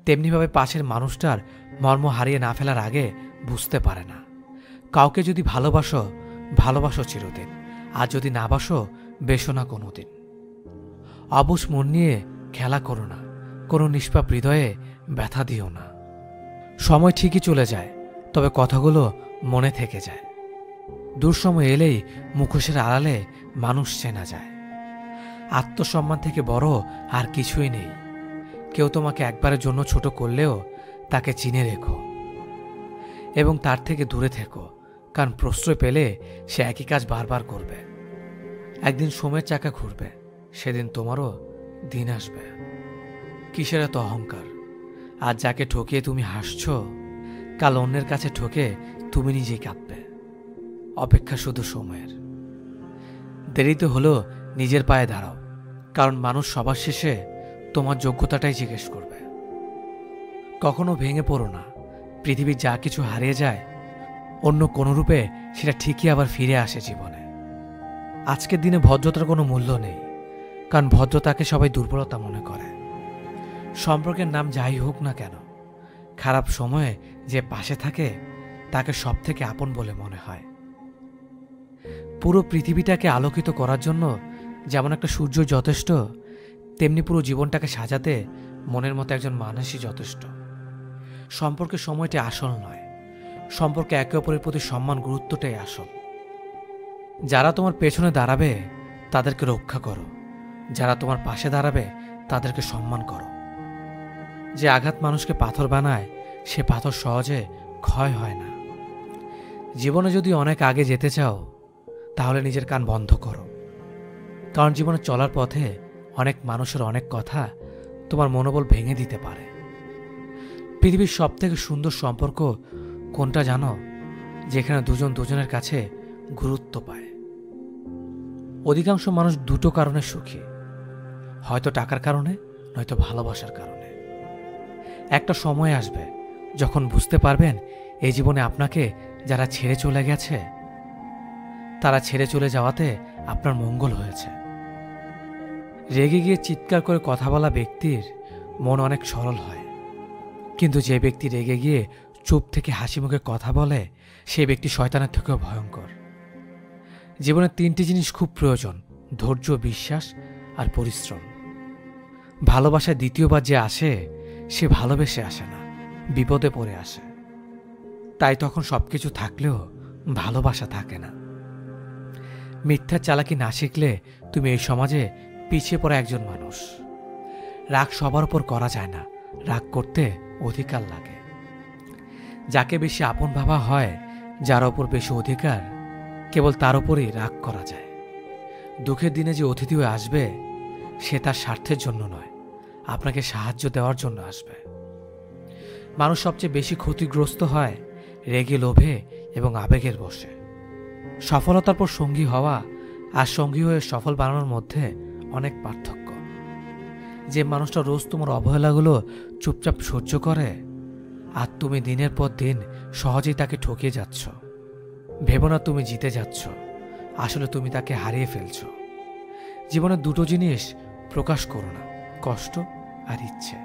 তেমনিভাবে পাশের মানুষটার মর্ম হারিয়ে না ফেলার আগে বুঝতে পারে না। কাউকে যদি ভালোবাসো, ভালোবাসো চিরদিন, আর যদি না বাসো, বেসো না কোনোদিন। অবুঝ মন নিয়ে খেলা করো না, কোনো নিষ্পাপ হৃদয়ে ব্যথা দিও না। সময় ঠিকই চলে যায়, তবে কথাগুলো মনে থেকে যায়। দুঃসময় এলেই মুখোশের আড়ালে মানুষ চেনা যায়। আত্মসম্মান থেকে বড় আর কিছুই নেই। কেউ তোমাকে একবারের জন্য ছোট করলেও তাকে চিনে রেখো এবং তার থেকে দূরে থেকো, কারণ প্রশ্রয় পেলে সে একই কাজ বারবার করবে। একদিন সময়ের চাকা ঘুরবে, সেদিন তোমারও দিন আসবে। কিসের এত অহংকার? আজ যাকে ঠকিয়ে তুমি হাসছ, কাল অন্যের কাছে ঠকে তুমি নিজেই কাঁদবে। অপেক্ষা শুধু সময়ের। দেরিতে হলো নিজের পায়ে দাঁড়াও, কারণ মানুষ সবার শেষে তোমার যোগ্যতাটাই জিজ্ঞেস করবে। কখনো ভেঙে পড়ো না। পৃথিবীর যা কিছু হারিয়ে যায়, অন্য কোনো রূপে সেটা ঠিকই আবার ফিরে আসে জীবনে। আজকের দিনে ভদ্রতার কোনো মূল্য নেই, কারণ ভদ্রতাকে সবাই দুর্বলতা মনে করে। সম্পর্কের নাম যাই হোক না কেন, খারাপ সময়ে যে পাশে থাকে তাকে সব থেকে আপন বলে মনে হয়। পুরো পৃথিবীটাকে আলোকিত করার জন্য যেমন একটা সূর্য যথেষ্ট, তেমনি পুরো জীবনটাকে সাজাতে মনের মতো একজন মানুষই যথেষ্ট। সম্পর্কের সময়টি আসল নয়, সম্পর্কে একে অপরের প্রতি সম্মান গুরুত্বটাই আসল। যারা তোমার পেছনে দাঁড়াবে তাদেরকে রক্ষা করো, যারা তোমার পাশে দাঁড়াবে তাদেরকে সম্মান করো। যে আঘাত মানুষকে পাথর বানায় সে পাথর সহজে ক্ষয় হয় না। জীবনে যদি অনেক আগে যেতে চাও তাহলে নিজের কান বন্ধ করো, কারণ জীবনে চলার পথে অনেক মানুষের অনেক কথা তোমার মনোবল ভেঙে দিতে পারে। পৃথিবীর সবথেকে সুন্দর সম্পর্ক কোনটা জানো? যেখানে দুজন দুজনের কাছে গুরুত্ব পায়। অধিকাংশ মানুষ দুটো কারণে সুখী, হয়তো টাকার কারণে, নয়তো ভালোবাসার কারণে। একটা সময় আসবে যখন বুঝতে পারবেন এই জীবনে আপনাকে যারা ছেড়ে চলে গেছে তারা ছেড়ে চলে যাওয়াতে আপনার মঙ্গল হয়েছে। রেগে গিয়ে চিৎকার করে কথা বলা ব্যক্তির মন অনেক সরল হয়, কিন্তু যে ব্যক্তি রেগে গিয়ে চুপ থেকে হাসি মুখে কথা বলে সেই ব্যক্তি শয়তানের থেকেও ভয়ঙ্কর। জীবনে তিনটি জিনিস খুব প্রয়োজন: ধৈর্য, বিশ্বাস আর পরিশ্রম। ভালোবাসায় দ্বিতীয়বার যে আসে সে ভালোবেসে আসে না, বিপদে পড়ে আসে। তাই তখন সবকিছু থাকলেও ভালোবাসা থাকে না। মিথ্যার চালাকি না শিখলে তুমি এই সমাজে পিছিয়ে পড়া একজন মানুষ। রাগ সবার উপর করা যায় না, রাগ করতে অধিকার লাগে। যাকে বেশি আপন ভাবা হয়, যার ওপর বেশি অধিকার, কেবল তার উপরই রাগ করা যায়। দুঃখের দিনে যে অতিথি হয়ে আসবে সে তার স্বার্থের জন্য নয়, আপনাকে সাহায্য দেওয়ার জন্য আসবে। মানুষ সবচেয়ে বেশি ক্ষতিগ্রস্ত হয় রেগে, লোভে এবং আবেগের বশে। সফলতার পর সঙ্গী হওয়া আর সঙ্গী হয়ে সফল বানানোর মধ্যে অনেক পার্থক্য। যে মানুষটা রোজ তোমার অবহেলাগুলো চুপচাপ সহ্য করে আর তুমি দিনের পর দিন সহজেই তাকে ঠকিয়ে যাচ্ছ, ভেবো না তুমি জিতে যাচ্ছ, আসলে তুমি তাকে হারিয়ে ফেলছ। জীবনে দুটো জিনিস প্রকাশ করো না: কষ্ট আর ইচ্ছে।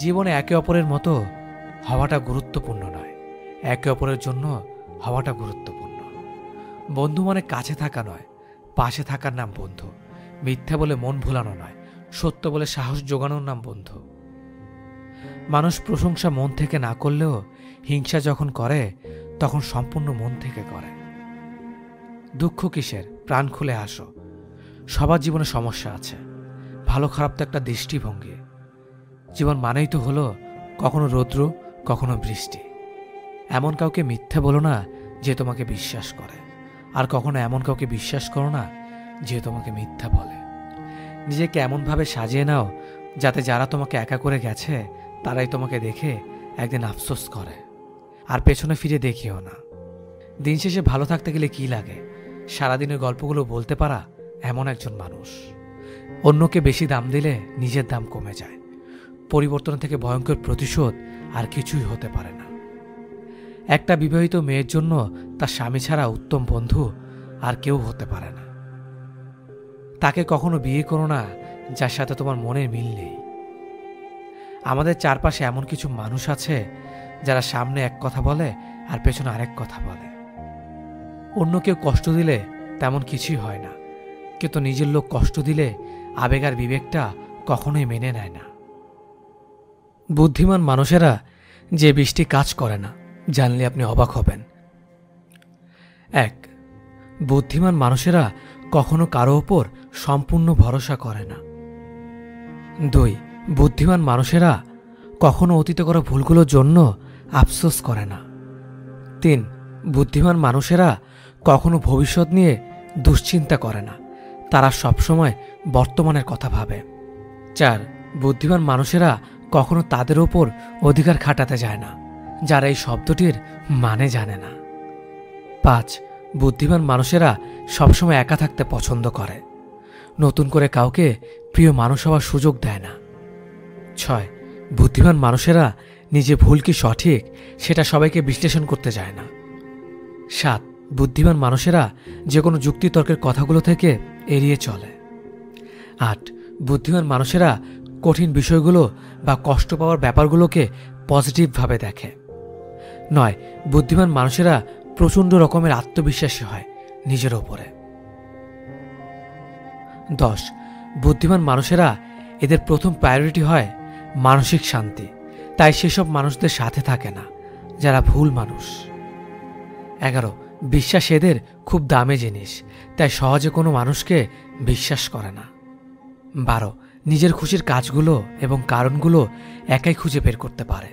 জীবনে একে অপরের মতো হওয়াটা গুরুত্বপূর্ণ নয়, একে অপরের জন্য হওয়াটা গুরুত্বপূর্ণ। বন্ধু মানে কাছে থাকা নয়, পাশে থাকার নাম বন্ধু। মিথ্যা বলে মন ভোলানো নয়, সত্য বলে সাহস জোগানোর নাম বন্ধু। মানুষ প্রশংসা মন থেকে না করলেও হিংসা যখন করে তখন সম্পূর্ণ মন থেকে করে। দুঃখ কিসের? প্রাণ খুলে হাসো। সবার জীবনে সমস্যা আছে, ভালো খারাপ তো একটা দৃষ্টিভঙ্গি। জীবন মানেই তো হলো কখনো রৌদ্র, কখনো বৃষ্টি। এমন কাউকে মিথ্যা বলো না যে তোমাকে বিশ্বাস করে, আর কখনো এমন কাউকে বিশ্বাস করো না যে তোমাকে মিথ্যা বলে। নিজেকে এমনভাবে সাজিয়ে নাও যাতে যারা তোমাকে একা করে গেছে তারাই তোমাকে দেখে একদিন আফসোস করে, আর পেছনে ফিরে দেখিও না। দিন শেষে ভালো থাকতে গেলে কি লাগে? সারাদিনের গল্পগুলো বলতে পারা এমন একজন মানুষ। অন্যকে বেশি দাম দিলে নিজের দাম কমে যায়। পরিবর্তন থেকে ভয়ঙ্কর প্রতিশোধ আর কিছুই হতে পারে না। একটা বিবাহিত মেয়ের জন্য তার স্বামী ছাড়া উত্তম বন্ধু আর কেউ হতে পারে না। তাকে কখনো বিয়ে করো না যার সাথে তোমার মনের মিল নেই। আমাদের চারপাশে এমন কিছু মানুষ আছে যারা সামনে এক কথা বলে আর পেছনে আরেক কথা বলে। অন্য কেউ কষ্ট দিলে তেমন কিছুই হয় না, কিন্তু নিজের লোক কষ্ট দিলে আবেগ আর বিবেকটা কখনোই মেনে নেয় না। বুদ্ধিমান মানুষেরা যে বৃষ্টি কাজ করে না, জানলে আপনি অবাক হবেন। 1. বুদ্ধিমান মানুষেরা কখনো কারো ওপর সম্পূর্ণ ভরসা করে না। 2. বুদ্ধিমান মানুষেরা কখনো অতীতে করা ভুলগুলোর জন্য আফসোস করে না। 3. বুদ্ধিমান মানুষেরা কখনো ভবিষ্যৎ নিয়ে দুশ্চিন্তা করে না, তারা সবসময় বর্তমানের কথা ভাবে। 4. বুদ্ধিমান মানুষেরা কখনো তাদের ওপর অধিকার খাটাতে যায় না, যারা এই শব্দটির মানে জানে না। 5. বুদ্ধিমান মানুষেরা সবসময় একা থাকতে পছন্দ করে, নতুন করে কাউকে প্রিয় মানুষ হওয়ার সুযোগ দেয় না। 6. বুদ্ধিমান মানুষেরা নিজে ভুল কি সঠিক সেটা সবাইকে বিশ্লেষণ করতে যায় না। 7. বুদ্ধিমান মানুষেরা যে কোনো যুক্তিতর্কের কথাগুলো থেকে এড়িয়ে চলে। 8. বুদ্ধিমান মানুষেরা কঠিন বিষয়গুলো বা কষ্ট পাওয়ার ব্যাপারগুলোকে পজিটিভভাবে দেখে। 9. বুদ্ধিমান মানুষেরা প্রচণ্ড রকমের আত্মবিশ্বাসী হয় নিজের ওপরে। 10. বুদ্ধিমান মানুষেরা এদের প্রথম প্রায়োরিটি হয় মানসিক শান্তি, তাই সেসব মানুষদের সাথে থাকে না যারা ভুল মানুষ। 11. বিশ্বাস এদের খুব দামি জিনিস, তাই সহজে কোনো মানুষকে বিশ্বাস করে না। 12. নিজের খুশির কাজগুলো এবং কারণগুলো একাই খুঁজে বের করতে পারে।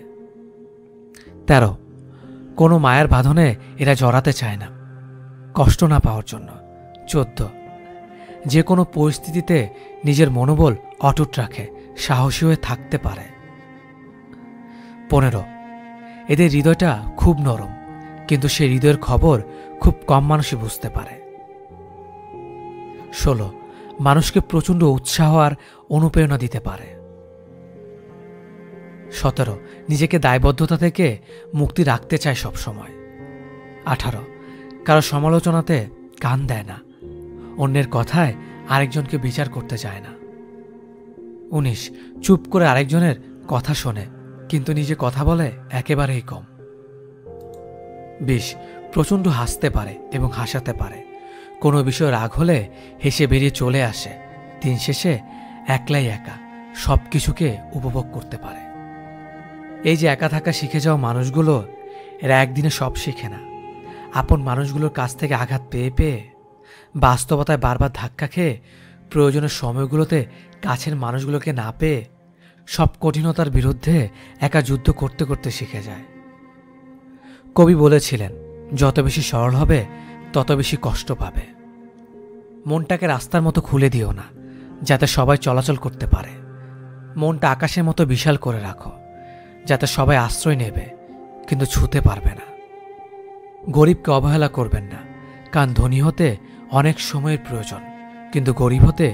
13. কোনো মায়ের বাঁধনে এরা জড়াতে চায় না, কষ্ট না পাওয়ার জন্য। 14. যে কোনো পরিস্থিতিতে নিজের মনোবল অটুট রাখে, সাহসী হয়ে থাকতে পারে। 15. এদের হৃদয়টা খুব নরম, কিন্তু সে হৃদয়ের খবর খুব কম মানুষই বুঝতে পারে। 16. মানুষকে প্রচণ্ড উৎসাহ আর অনুপ্রেরণা দিতে পারে। 17. নিজেকে দায়বদ্ধতা থেকে মুক্তি রাখতে চায় সবসময়। 18. কারো সমালোচনাতে কান দেয় না, অন্যের কথায় আরেকজনকে বিচার করতে চায় না। 19. চুপ করে আরেকজনের কথা শোনে, কিন্তু নিজে কথা বলে একেবারেই কম। 20. প্রচণ্ড হাসতে পারে এবং হাসাতে পারে, কোনো বিষয় রাগ হলে হেসে বেরিয়ে চলে আসে, দিন শেষে একলাই একা সব কিছুকে উপভোগ করতে পারে। এই যে একা থাকা শিখে যাওয়া মানুষগুলো, এরা একদিনে সব শিখে না। আপন মানুষগুলোর কাছ থেকে আঘাত পেয়ে পেয়ে, বাস্তবতায় বারবার ধাক্কা খেয়ে, প্রয়োজনের সময়গুলোতে কাছের মানুষগুলোকে না পেয়ে, সব কঠিনতার বিরুদ্ধে একা যুদ্ধ করতে করতে শিখে যায়। কবি বলেছিলেন, যত বেশি সরল হবে তত বেশি কষ্ট পাবে। মনটাকে রাস্তার মতো খুলে দিও না, যাতে সবাই চলাচল করতে পারে। মনটা আকাশের মতো বিশাল করে রাখো, যাতে সবাই আশ্রয় নেবে কিন্তু ছুঁতে পারবে না। গরিবকে অবহেলা করবেন না, কারণ ধনী হতে অনেক সময়ের প্রয়োজন, কিন্তু গরিব হতে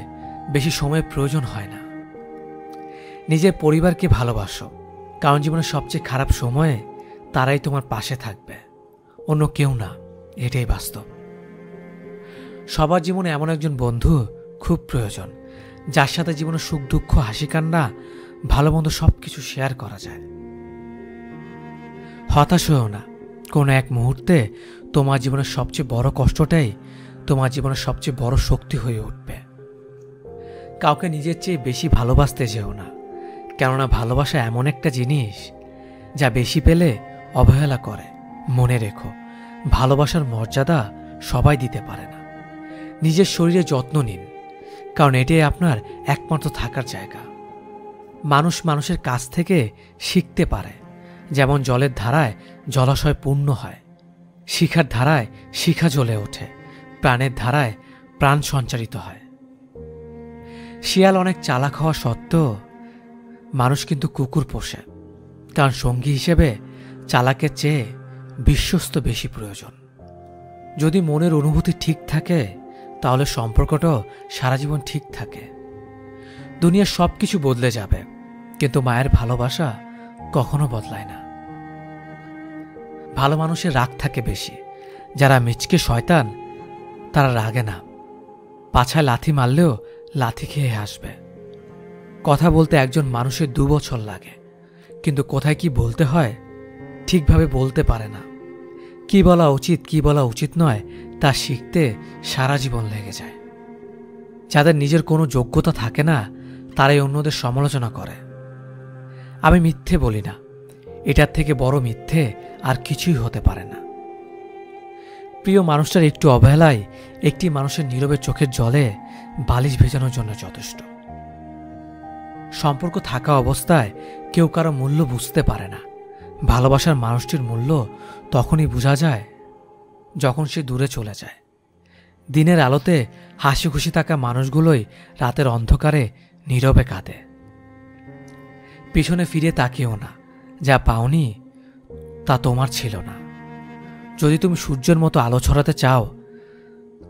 বেশি সময়ের প্রয়োজন হয় না। নিজের পরিবারকে ভালোবাসো, কারণ জীবনের সবচেয়ে খারাপ সময়ে তারাই তোমার পাশে থাকবে, অন্য কেউ না। এটাই বাস্তব। সবার জীবনে এমন একজন বন্ধু খুব প্রয়োজন, যার সাথে জীবনের সুখ দুঃখ হাসি কান্না ভালো মন্দ সবকিছু শেয়ার করা যায়। হতাশ হও না, কোনো এক মুহূর্তে তোমার জীবনের সবচেয়ে বড় কষ্টটাই তোমার জীবনের সবচেয়ে বড় শক্তি হয়ে উঠবে। কাউকে নিজের চেয়ে বেশি ভালোবাসতে যেও না, কেননা ভালোবাসা এমন একটা জিনিস যা বেশি পেলে অবহেলা করে। মনে রেখো, ভালোবাসার মর্যাদা সবাই দিতে পারে না। নিজের শরীরে যত্ন নিন, কারণ এটাই আপনার একমাত্র থাকার জায়গা। মানুষ মানুষের কাছ থেকে শিখতে পারে, যেমন জলের ধারায় জলাশয় পূর্ণ হয়, শিখার ধারায় শিখা জ্বলে ওঠে, প্রাণের ধারায় প্রাণ সঞ্চারিত হয়। শিয়াল অনেক চালাক হওয়া সত্ত্বেও মানুষ কিন্তু কুকুর পোষে, কারণ সঙ্গী হিসেবে চালাকের চেয়ে বিশ্বস্ত বেশি প্রয়োজন। যদি মনের অনুভূতি ঠিক থাকে, তাহলে সম্পর্কটাও সারা জীবন ঠিক থাকে। দুনিয়ার সব কিছু বদলে যাবে, কিন্তু মায়ের ভালোবাসা কখনো বদলায় না। ভালো মানুষের রাগ থাকে বেশি, যারা মিচকে শয়তান তারা রাগে না, পাছায় লাথি মারলেও লাথি খেয়ে আসবে। কথা বলতে একজন মানুষের 2 বছর লাগে, কিন্তু কোথায় কি বলতে হয় ঠিকভাবে বলতে পারে না। কি বলা উচিত কি বলা উচিত নয় তা শিখতে সারা জীবন লেগে যায়। যাদের নিজের কোনো যোগ্যতা থাকে না, তারাই অন্যদের সমালোচনা করে। আমি মিথ্যে বলি না, এটার থেকে বড় মিথ্যে আর কিছুই হতে পারে না। প্রিয় মানুষটার একটু অবহেলায় একটি মানুষের নীরবে চোখের জলে বালিশ ভেজানোর জন্য যথেষ্ট। সম্পর্ক থাকা অবস্থায় কেউ কারো মূল্য বুঝতে পারে না। ভালোবাসার মানুষটির মূল্য তখনই বোঝা যায় যখন সে দূরে চলে যায়। দিনের আলোতে হাসি খুশি থাকা মানুষগুলোই রাতের অন্ধকারে নীরবে কাঁদে। পিছনে ফিরে তাকিও না, যা পাওনি তা তোমার ছিল না। যদি তুমি সূর্যের মতো আলো ছড়াতে চাও,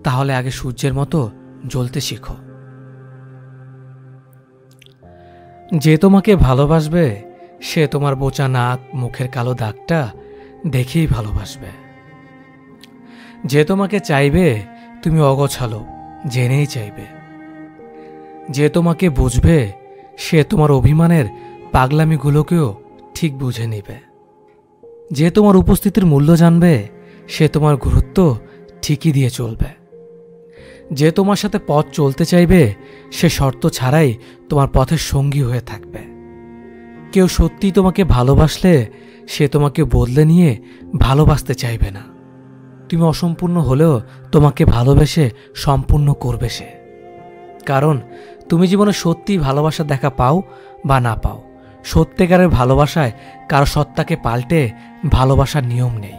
তাহলে আগে সূর্যের মতো জ্বলতে শিখো। যে তোমাকে ভালোবাসবে সে তোমার বোচা নাক মুখের কালো দাগটা দেখেই ভালোবাসবে। যে তোমাকে চাইবে তুমি অগোছালো জেনেই চাইবে। যে তোমাকে বুঝবে সে তোমার অভিমানের পাগলামিগুলোকেও ঠিক বুঝে নিবে। যে তোমার উপস্থিতির মূল্য জানবে সে তোমার গুরুত্ব ঠিকই দিয়ে চলবে। যে তোমার সাথে পথ চলতে চাইবে সে শর্ত ছাড়াই তোমার পথের সঙ্গী হয়ে থাকবে। কেউ সত্যিই তোমাকে ভালোবাসলে সে তোমাকে বদলে নিয়ে ভালোবাসতে চাইবে না। তুমি অসম্পূর্ণ হলেও তোমাকে ভালোবেসে সম্পূর্ণ করবে সে। কারণ তুমি জীবনে সত্যিই ভালোবাসা দেখা পাও বা না পাও, সত্যিকারের ভালোবাসায় কারো সত্তাকে পাল্টে ভালোবাসার নিয়ম নেই।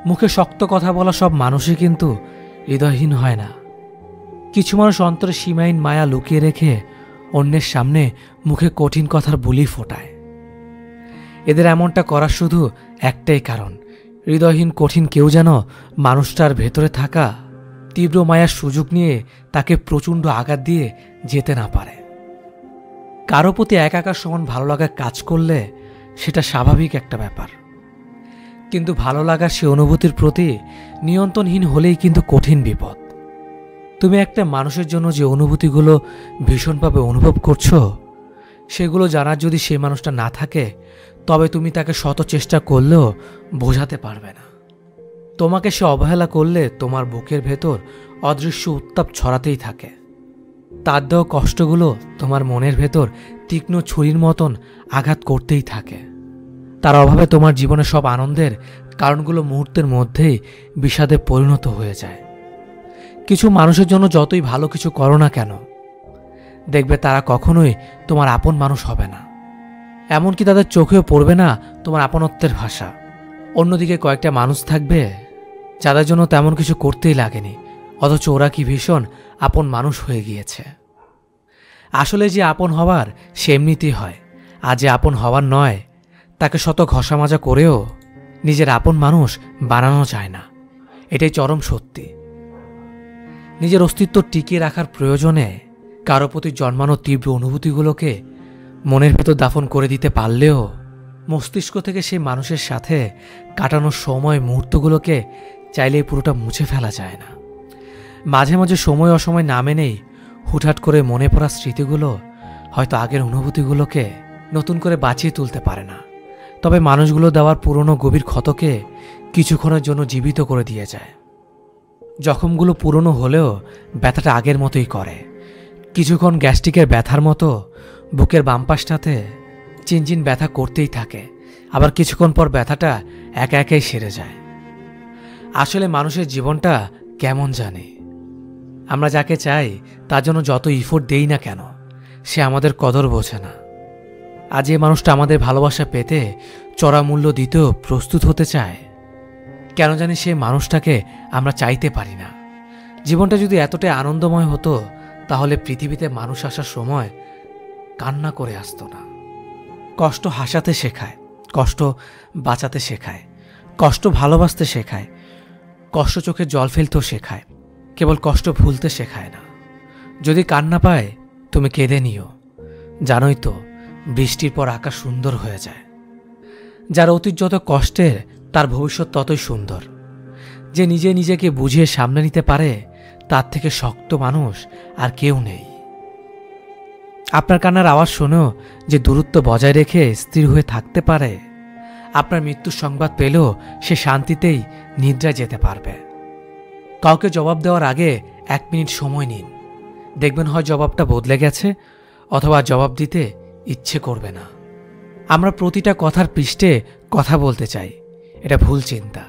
মুখে শক্ত কথা বলা সব মানুষই কিন্তু হৃদয়হীন হয় না। কিছু মানুষ অন্তরে সীমাহীন মায়া লুকিয়ে রেখে অন্যের সামনে মুখে কঠিন কথার বুলি ফোটায়। এদের এমনটা করার শুধু একটাই কারণ, হৃদয়হীন কঠিন কেউ যেন মানুষটার ভেতরে থাকা তীব্র মায়ার সুযোগ নিয়ে তাকে প্রচণ্ড আঘাত দিয়ে যেতে না পারে। কারো প্রতি একাকার সমান ভালো লাগা কাজ করলে সেটা স্বাভাবিক একটা ব্যাপার, কিন্তু ভালো লাগার সে অনুভূতির প্রতি নিয়ন্ত্রণহীন হলেই কিন্তু কঠিন বিপদ। তুমি একটা মানুষের জন্য যে অনুভূতিগুলো ভীষণভাবে অনুভব করছো, সেগুলো জানার যদি সে মানুষটা না থাকে, তবে তুমি তাকে শত চেষ্টা করলেও বোঝাতে পারবে না। তোমাকে সে অবহেলা করলে তোমার বুকের ভেতর অদৃশ্য উত্তাপ ছড়াতেই থাকে। তার দেওয়া কষ্টগুলো তোমার মনের ভেতর তীক্ষ্ণ ছুরির মতন আঘাত করতেই থাকে। তার অভাবে তোমার জীবনে সব আনন্দের কারণগুলো মুহূর্তের মধ্যেই বিষাদে পরিণত হয়ে যায়। কিছু মানুষের জন্য যতই ভালো কিছু করো না কেন, দেখবে তারা কখনোই তোমার আপন মানুষ হবে না। এমনকি তাদের চোখেও পড়বে না তোমার আপনত্বের ভাষা। অন্যদিকে কয়েকটা মানুষ থাকবে যাদের জন্য তেমন কিছু করতেই লাগেনি, অথচ ওরা কি ভীষণ আপন মানুষ হয়ে গিয়েছে। আসলে যে আপন হওয়ার সে এমনিতেই হয়, আর যে আপন হওয়ার নয় তাকে শত ঘষা মাজা করেও নিজের আপন মানুষ বানানো যায় না। এটাই চরম সত্যি। নিজের অস্তিত্ব টিকিয়ে রাখার প্রয়োজনে কারো প্রতি জন্মানো তীব্র অনুভূতিগুলোকে মনের ভেতর দাফন করে দিতে পারলেও মস্তিষ্ক থেকে সেই মানুষের সাথে কাটানোর সময় মুহূর্তগুলোকে চাইলেই পুরোটা মুছে ফেলা যায় না। মাঝে মাঝে সময় অসময় না মেনেই হুটহাট করে মনে পড়া স্মৃতিগুলো হয়তো আগের অনুভূতিগুলোকে নতুন করে বাঁচিয়ে তুলতে পারে না, তবে মানুষগুলো দেওয়ার পুরনো গভীর ক্ষতকে কিছুক্ষণের জন্য জীবিত করে দিয়ে যায়। জখমগুলো পুরনো হলেও ব্যথাটা আগের মতোই করে। কিছুক্ষণ গ্যাস্ট্রিকের ব্যথার মতো বুকের বাম পাশটাতে চিনচিন ব্যথা করতেই থাকে, আবার কিছুক্ষণ পর ব্যথাটা একা একাই সেরে যায়। আসলে মানুষের জীবনটা কেমন জানে, আমরা যাকে চাই তার জন্য যত ইফোর্ট দেই না কেন, সে আমাদের কদর বোঝে না। আজ যে মানুষটা আমাদের ভালোবাসা পেতে চড়া মূল্য দিতেও প্রস্তুত হতে চায়, কেন জানি সে মানুষটাকে আমরা চাইতে পারি না। জীবনটা যদি এতটাই আনন্দময় হতো, তাহলে পৃথিবীতে মানুষ আসার সময় কান্না করে আসতো না। কষ্ট হাসাতে শেখায়, কষ্ট বাঁচাতে শেখায়, কষ্ট ভালোবাসতে শেখায়, কষ্ট চোখে জল ফেলতেও শেখায়, কেবল কষ্ট ভুলতে শেখায় না। যদি কান্না পায় তুমি কেঁদে নিও, জানোই তো বৃষ্টির পর আকাশ সুন্দর হয়ে যায়। যার অতীত যত কষ্টের তার ভবিষ্যৎ ততই সুন্দর। যে নিজে নিজেকে বুঝিয়ে সামনে নিতে পারে তার থেকে শক্ত মানুষ আর কেউ নেই। আপনার কান্নার আওয়াজ শুনেও যে দূরত্ব বজায় রেখে স্থির হয়ে থাকতে পারে, আপনার মৃত্যুর সংবাদ পেলেও সে শান্তিতেই নিদ্রায় যেতে পারবে। কাউকে জবাব দেওয়ার আগে 1 মিনিট সময় নিন, দেখবেন হয় জবাবটা বদলে গেছে, অথবা জবাব দিতে ইচ্ছে করবে না। আমরা প্রতিটা কথার পৃষ্ঠে কথা বলতে চাই, এটা ভুল চিন্তা।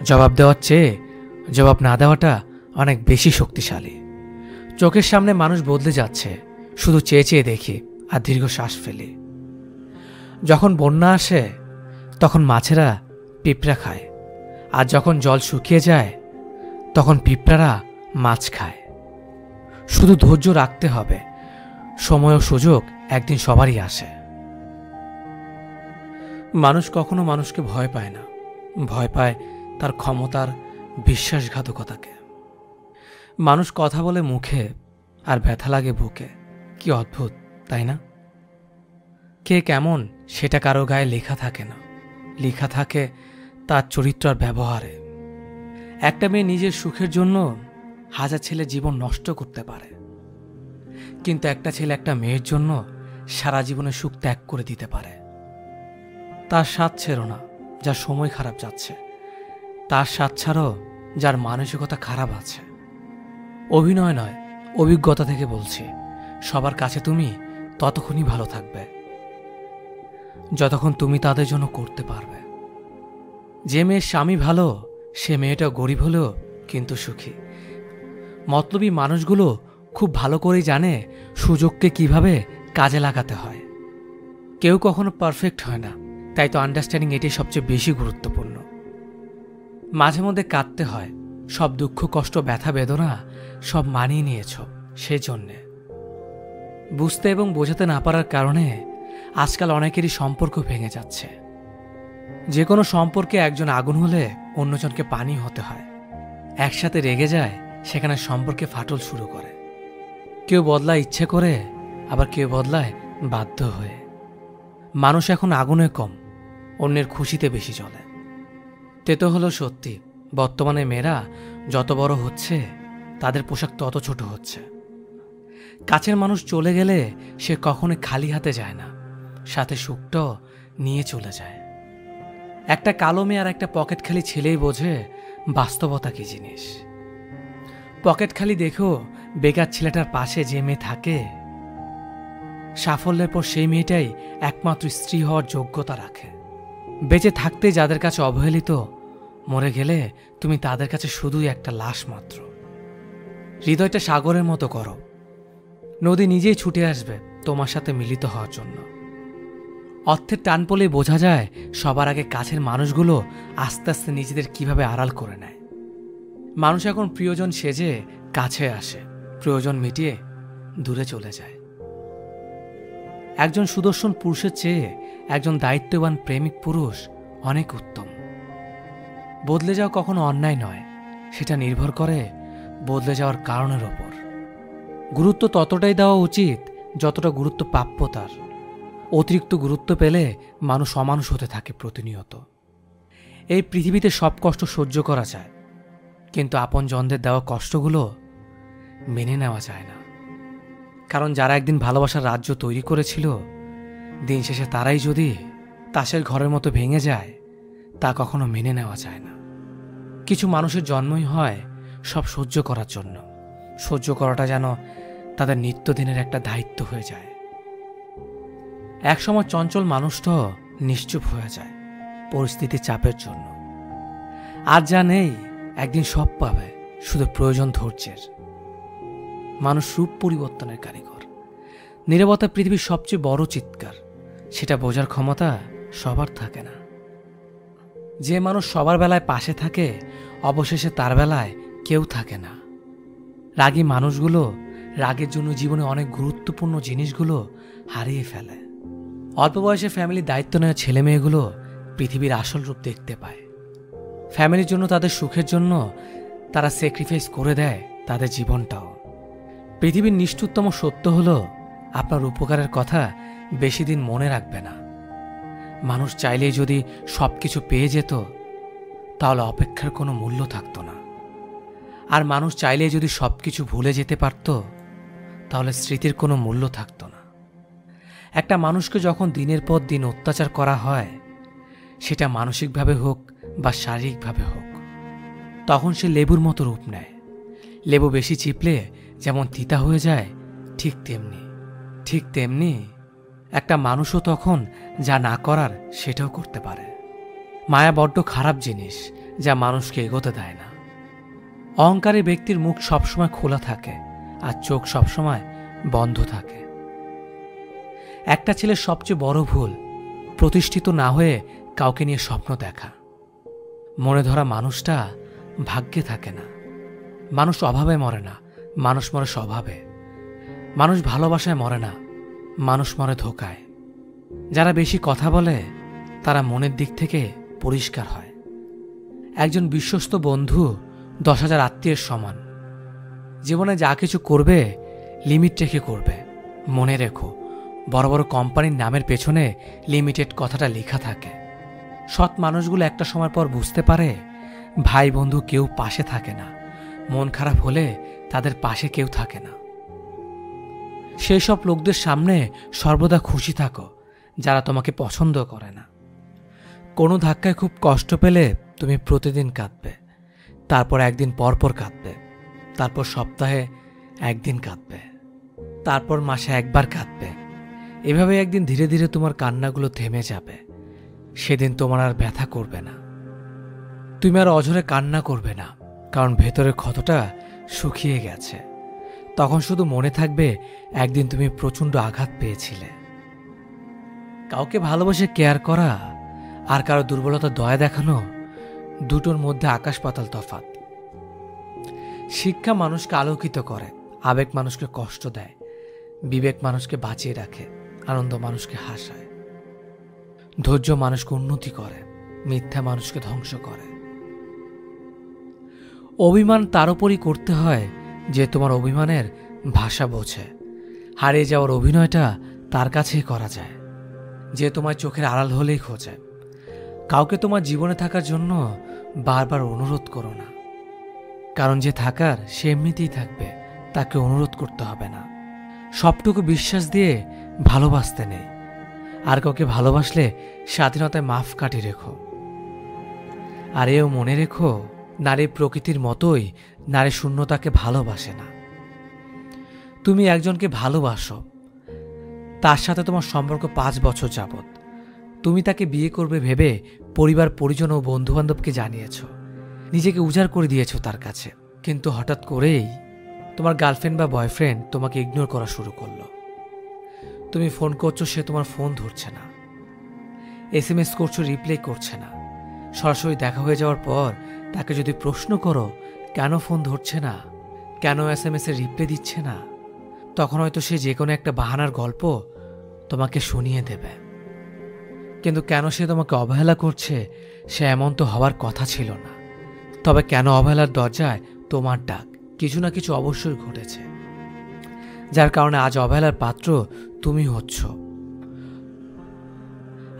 জবাব দেওয়ার চেয়ে জবাব না দেওয়াটা অনেক বেশি শক্তিশালী। চোখের সামনে মানুষ বদলে যাচ্ছে, শুধু চেয়ে চেয়ে দেখি আর দীর্ঘ শ্বাস ফেলি। যখন বন্যা আসে তখন মাছেরা পিঁপড়া খায়, আর যখন জল শুকিয়ে যায় তখন পিঁপড়ারা মাছ খায়। শুধু ধৈর্য রাখতে হবে, সময় ও সুযোগ একদিন সবারই আসে। মানুষ কখনো মানুষকে ভয় পায় না, ভয় পায় তার ক্ষমতার বিশ্বাসঘাতকতাকে। মানুষ কথা বলে মুখে আর ব্যথা লাগে বুকে। কি অদ্ভুত, তাই না? কে কেমন সেটা কারো গায়ে লেখা থাকে না, লেখা থাকে তার চরিত্র আর ব্যবহারে। একটা মেয়ে নিজের সুখের জন্য 1000 ছেলে জীবন নষ্ট করতে পারে, কিন্তু একটা ছেলে একটা মেয়ের জন্য সারা জীবনের সুখ ত্যাগ করে দিতে পারে। তার স্বাদ ছেড়ো না, যার সময় খারাপ যাচ্ছে, তার স্বাদ ছাড়ো যার মানসিকতা খারাপ আছে। অভিনয় নয়, অভিজ্ঞতা থেকে বলছি, সবার কাছে তুমি ততক্ষণই ভালো থাকবে যতক্ষণ তুমি তাদের জন্য করতে পারবে। যে মেয়ের স্বামী ভালো সে মেয়েটা গরিব হলেও কিন্তু সুখী। মতলবী মানুষগুলো খুব ভালো করেই জানে সুযোগকে কিভাবে কাজে লাগাতে হয়। কেউ কখনো পারফেক্ট হয় না, তাই তো আন্ডারস্ট্যান্ডিং এটাই সবচেয়ে বেশি গুরুত্বপূর্ণ। মাঝে মধ্যে কাঁদতে হয়, সব দুঃখ কষ্ট ব্যথা বেদনা সব মানিয়ে নিয়েছ সেজন্যে। বুঝতে এবং বোঝাতে না পারার কারণে আজকাল অনেকেরই সম্পর্ক ভেঙে যাচ্ছে। যে কোনো সম্পর্কে একজন আগুন হলে অন্যজনকে পানি হতে হয়। একসাথে রেগে যায়, সেখানে সম্পর্কে ফাটল শুরু করে। কেউ বদলায় ইচ্ছে করে, আবার কেউ বদলায় বাধ্য হয়ে। মানুষ এখন আগুনে কম, অন্যের খুশিতে বেশি চলে। তেতো হলো সত্যি, বর্তমানে মেয়েরা যত বড় হচ্ছে তাদের পোশাক তত ছোট হচ্ছে। কাছের মানুষ চলে গেলে সে কখনো খালি হাতে যায় না, সাথে সুখটাও নিয়ে চলে যায়। একটা কালো মেয়ে আর একটা পকেট খালি ছেলেই বোঝে বাস্তবতা কি জিনিস। পকেট খালি দেখো বেকার ছেলেটার পাশে যে মেয়ে থাকে, সাফল্যের পর সেই মেয়েটাই একমাত্র স্ত্রী হওয়ার যোগ্যতা রাখে। বেঁচে থাকতে যাদের কাছে অবহেলিত, মরে গেলে তুমি তাদের কাছে শুধুই একটা লাশ মাত্র। হৃদয়টা সাগরের মতো করো, নদী নিজেই ছুটে আসবে তোমার সাথে মিলিত হওয়ার জন্য। অর্থের টান পড়লেই বোঝা যায় সবার আগে কাছের মানুষগুলো আস্তে আস্তে নিজেদের কিভাবে আড়াল করে নেয়। মানুষ এখন প্রিয়জন সেজে কাছে আসে, প্রয়োজন মিটিয়ে দূরে চলে যায়। একজন সুদর্শন পুরুষের চেয়ে একজন দায়িত্ববান প্রেমিক পুরুষ অনেক উত্তম। বদলে যাওয়া কখনো অন্যায় নয়, সেটা নির্ভর করে বদলে যাওয়ার কারণের ওপর। গুরুত্ব ততটাই দেওয়া উচিত যতটা গুরুত্ব প্রাপ্য তার। অতিরিক্ত গুরুত্ব পেলে মানুষ অমানুষ হতে থাকে প্রতিনিয়ত। এই পৃথিবীতে সব কষ্ট সহ্য করা যায়, কিন্তু আপনজনদের দেওয়া কষ্টগুলো মেনে নেওয়া যায় না। কারণ যারা একদিন ভালোবাসার রাজ্য তৈরি করেছিল, দিন শেষে তারাই যদি তাসের ঘরের মতো ভেঙে যায়, তা কখনো মেনে নেওয়া যায় না। কিছু মানুষের জন্মই হয় সব সহ্য করার জন্য। সহ্য করাটা যেন তাদের নিত্যদিনের একটা দায়িত্ব হয়ে যায়। একসময় চঞ্চল মানুষটাও নিশ্চুপ হয়ে যায় পরিস্থিতির চাপের জন্য। আজ যা নেই একদিন সব পাবে, শুধু প্রয়োজন ধৈর্যের। মানুষ রূপ পরিবর্তনের কারিগর। নীরবতা পৃথিবীর সবচেয়ে বড় চিৎকার, সেটা বোঝার ক্ষমতা সবার থাকে না। যে মানুষ সবার বেলায় পাশে থাকে, অবশেষে তার বেলায় কেউ থাকে না। রাগী মানুষগুলো রাগের জন্য জীবনে অনেক গুরুত্বপূর্ণ জিনিসগুলো হারিয়ে ফেলে। অল্প বয়সে ফ্যামিলির দায়িত্ব নেওয়া ছেলে মেয়েগুলো পৃথিবীর আসল রূপ দেখতে পায়। ফ্যামিলির জন্য, তাদের সুখের জন্য তারা স্যাক্রিফাইস করে দেয় তাদের জীবনটাও। পৃথিবীর নিষ্ঠুরতম সত্য হলো, আপনার উপকারের কথা বেশি দিন মনে রাখবে না। মানুষ চাইলেই যদি সবকিছু পেয়ে যেত, তাহলে অপেক্ষার কোনো মূল্য থাকত না। আর মানুষ চাইলেই যদি সবকিছু ভুলে যেতে পারত, তাহলে স্মৃতির কোনো মূল্য থাকত না। একটা মানুষকে যখন দিনের পর দিন অত্যাচার করা হয়, সেটা মানসিকভাবে হোক বা শারীরিকভাবে হোক, তখন সে লেবুর মতো রূপ নেয়। লেবু বেশি চিপলে যেমন তিতা হয়ে যায়, ঠিক তেমনি একটা মানুষও তখন যা না করার সেটাও করতে পারে। মায়া বড্ড খারাপ জিনিস, যা মানুষকে এগোতে দেয় না। অহংকারী ব্যক্তির মুখ সবসময় খোলা থাকে আর চোখ সবসময় বন্ধ থাকে। একটা ছেলের সবচেয়ে বড় ভুল, প্রতিষ্ঠিত না হয়ে কাউকে নিয়ে স্বপ্ন দেখা। মনে ধরা মানুষটা ভাগ্যে থাকে না। মানুষ অভাবে মরে না, মানুষ মরে স্বভাবে। মানুষ ভালোবাসায় মরে না, মানুষ মরে ধোঁকায়। যারা বেশি কথা বলে তারা মনের দিক থেকে পরিষ্কার হয়। একজন বিশ্বস্ত বন্ধু 10,000 আত্মীয়ের সমান। জীবনে যা কিছু করবে লিমিট রেখে করবে। মনে রেখো, বড় বড় কোম্পানির নামের পেছনে লিমিটেড কথাটা লেখা থাকে। সৎ মানুষগুলো একটা সময় পর বুঝতে পারে ভাই বন্ধু কেউ পাশে থাকে না, মন খারাপ হলে তাদের পাশে কেউ থাকে না। সেই সব লোকদের সামনে সর্বদা খুশি থাকো যারা তোমাকে পছন্দ করে না। কোনো ধাক্কায় খুব কষ্ট পেলে তুমি প্রতিদিন কাঁদবে, তারপর একদিন পরপর কাঁদবে, তারপর সপ্তাহে একদিন কাঁদবে, তারপর মাসে একবার কাঁদবে। এভাবে একদিন ধীরে ধীরে তোমার কান্নাগুলো থেমে যাবে। সেদিন তোমার আর ব্যথা করবে না, তুমি আর অঝরে কান্না করবে না, কারণ ভেতরের ক্ষতটা শুকিয়ে গেছে। তখন শুধু মনে থাকবে একদিন তুমি প্রচণ্ড আঘাত পেয়েছিলে। কাউকে ভালোবাসে কেয়ার করা আর কারো দুর্বলতা দয়া দেখানো, দুটোর মধ্যে আকাশ পাতাল তফাৎ। শিক্ষা মানুষকে আলোকিত করে, আবেগ মানুষকে কষ্ট দেয়, বিবেক মানুষকে বাঁচিয়ে রাখে, আনন্দ মানুষকে হাসায়, ধৈর্য মানুষকে উন্নতি করে, মিথ্যা মানুষকে ধ্বংস করে। অভিমান তার উপরই করতে হয় যে তোমার অভিমানের ভাষা বোঝে। হারিয়ে যাওয়ার অভিনয়টা তার কাছেই করা যায় যে তোমার চোখের আড়াল হলেই খোঁজে। কাউকে তোমার জীবনে থাকার জন্য বারবার অনুরোধ করো না, কারণ যে থাকার সে এমনিতেই থাকবে, তাকে অনুরোধ করতে হবে না। সবটুকু বিশ্বাস দিয়ে ভালোবাসতে নেই, আর কাউকে ভালোবাসলে স্বাধীনতায় মাফ কাটি রেখো। আর এও মনে রেখো, নারী প্রকৃতির মতোই নারী শূন্যতাকে ভালোবাসে না। তুমি একজনকে ভালোবাসো, তার সাথে তোমার সম্পর্ক 5 বছর যাবত। তুমি তাকে বিয়ে করবে ভেবে পরিবার পরিজন ও বন্ধুবান্ধবকে জানিয়েছ, নিজেকে উজাড় করে দিয়েছ তার কাছে। কিন্তু হঠাৎ করেই তোমার গার্লফ্রেন্ড বা বয়ফ্রেন্ড তোমাকে ইগনোর করা শুরু করলো। তুমি ফোন করছো, সে তোমার ফোন ধরছে না। SMS করছো, রিপ্লাই করছে না। সরাসরি দেখা হয়ে যাওয়ার পর তাকে যদি প্রশ্ন করো কেন ফোন ধরছে না, কেন SMS এর রিপ্লাই দিচ্ছে না, তখন হয়তো সে যে কোনো একটা বাহানার গল্প তোমাকে শুনিয়ে দেবে। কিন্তু কেন সে তোমাকে অবহেলা করছে, সে এমন তো হওয়ার কথা ছিল না। তবে কেন অবহেলার দরজায় তোমার ডাক, কিছু না কিছু অবশ্যই ঘটেছে, যার কারণে আজ অবহেলার পাত্র তুমি হচ্ছ।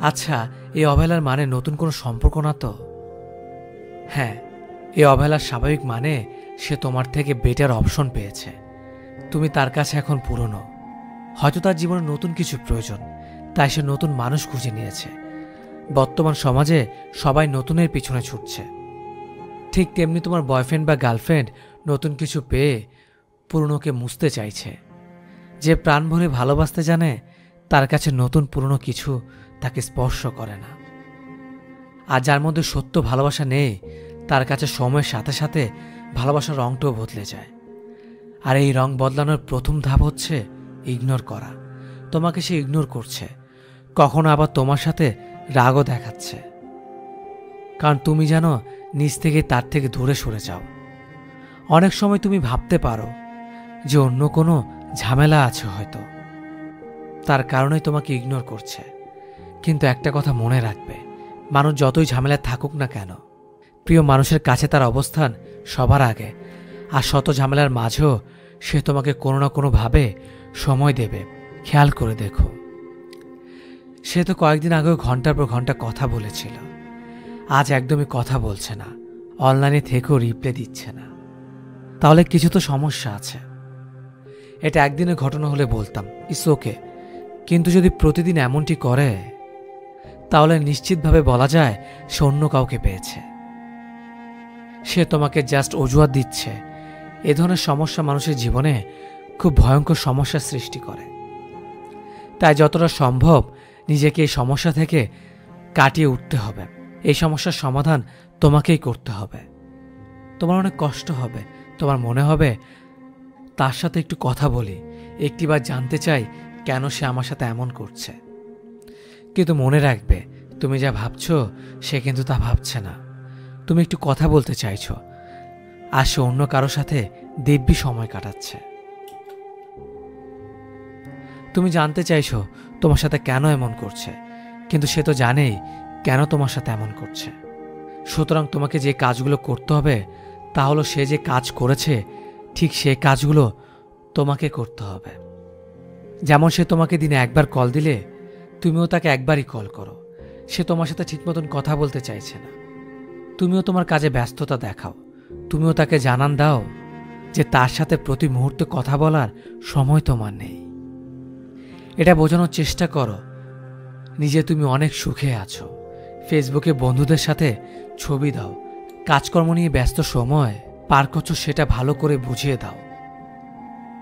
আচ্ছা, এই অবহেলার মানে নতুন কোনো সম্পর্ক না তো? হ্যাঁ, এই অবহেলার স্বাভাবিক মানে সে তোমার থেকে বেটার অপশন পেয়েছে। তুমি তার কাছে এখন পুরনো, হয়তো তার জীবনে নতুন কিছু প্রয়োজন, তাই সে নতুন মানুষ খুঁজে নিয়েছে। বর্তমান সমাজে সবাই নতুনের পিছনে ছুটছে। ঠিক তেমনি তোমার বয়ফ্রেন্ড বা গার্লফ্রেন্ড নতুন কিছু পেয়ে পুরনোকে মুছতে চাইছে। যে প্রাণ ভরে ভালোবাসতে জানে, তার কাছে নতুন পুরনো কিছু তাকে স্পর্শ করে না। আর যার মধ্যে সত্য ভালোবাসা নেই, তার কাছে সময়ের সাথে সাথে ভালোবাসার রংটাও বদলে যায়। আর এই রং বদলানোর প্রথম ধাপ হচ্ছে ইগনোর করা। তোমাকে সে ইগনোর করছে, কখনো আবার তোমার সাথে রাগও দেখাচ্ছে, কারণ তুমি জানো নিজ থেকে তার থেকে দূরে সরে যাও। অনেক সময় তুমি ভাবতে পারো যে অন্য কোনো ঝামেলা আছে হয়তো, তার কারণেই তোমাকে ইগনোর করছে। কিন্তু একটা কথা মনে রাখবে, মানুষ যতই ঝামেলায় থাকুক না কেন, প্রিয় মানুষের কাছে তার অবস্থান সবার আগে। আর শত ঝামেলার মাঝেও সে তোমাকে কোনো না কোনোভাবে সময় দেবে। খেয়াল করে দেখো, সে তো কয়েকদিন আগেও ঘন্টার পর ঘন্টা কথা বলেছিল, আজ একদমই কথা বলছে না, অনলাইনে থেকেও রিপ্লাই দিচ্ছে না। তাহলে কিছু তো সমস্যা আছে। এটা একদিনের ঘটনা হলে বলতাম ইটস ওকে, কিন্তু যদি প্রতিদিন এমনটি করে, তাহলে নিশ্চিতভাবে বলা যায় সে অন্য কাউকে পেয়েছে। সে তোমাকে জাস্ট অজুহাত দিচ্ছে। এ ধরনের সমস্যা মানুষের জীবনে খুব ভয়ঙ্কর সমস্যার সৃষ্টি করে। তাই যতটা সম্ভব নিজেকে এই সমস্যা থেকে কাটিয়ে উঠতে হবে। এই সমস্যার সমাধান তোমাকেই করতে হবে। তোমার অনেক কষ্ট হবে, তোমার মনে হবে তার সাথে একটু কথা বলি, একটিবার জানতে চাই কেন সে আমার সাথে এমন করছে। কিন্তু মনে রাখবে, তুমি যা ভাবছো সে কিন্তু তা ভাবছে না। তুমি একটু কথা বলতে চাইছো, আর সে অন্য কারো সাথে দিব্যি সময় কাটাচ্ছে। তুমি জানতে চাইছো তোমার সাথে কেন এমন করছে, কিন্তু সে তো জানেই কেন তোমার সাথে এমন করছে। সুতরাং তোমাকে যে কাজগুলো করতে হবে তা হলো সে যে কাজ করেছে ঠিক সেই কাজগুলো তোমাকে করতে হবে। যেমন সে তোমাকে দিনে একবার কল দিলে তুমিও তাকে একবারই কল করো। সে তোমার সাথে ঠিক মতন কথা বলতে চাইছে না, তুমিও তোমার কাজে ব্যস্ততা দেখাও। তুমিও তাকে জানান দাও যে তার সাথে প্রতি মুহূর্তে কথা বলার সময় তোমার নেই। এটা বোঝানোর চেষ্টা করো নিজে তুমি অনেক সুখে আছো, ফেসবুকে বন্ধুদের সাথে ছবি দাও, কাজকর্ম নিয়ে ব্যস্ত সময় পার করছো সেটা ভালো করে বুঝিয়ে দাও।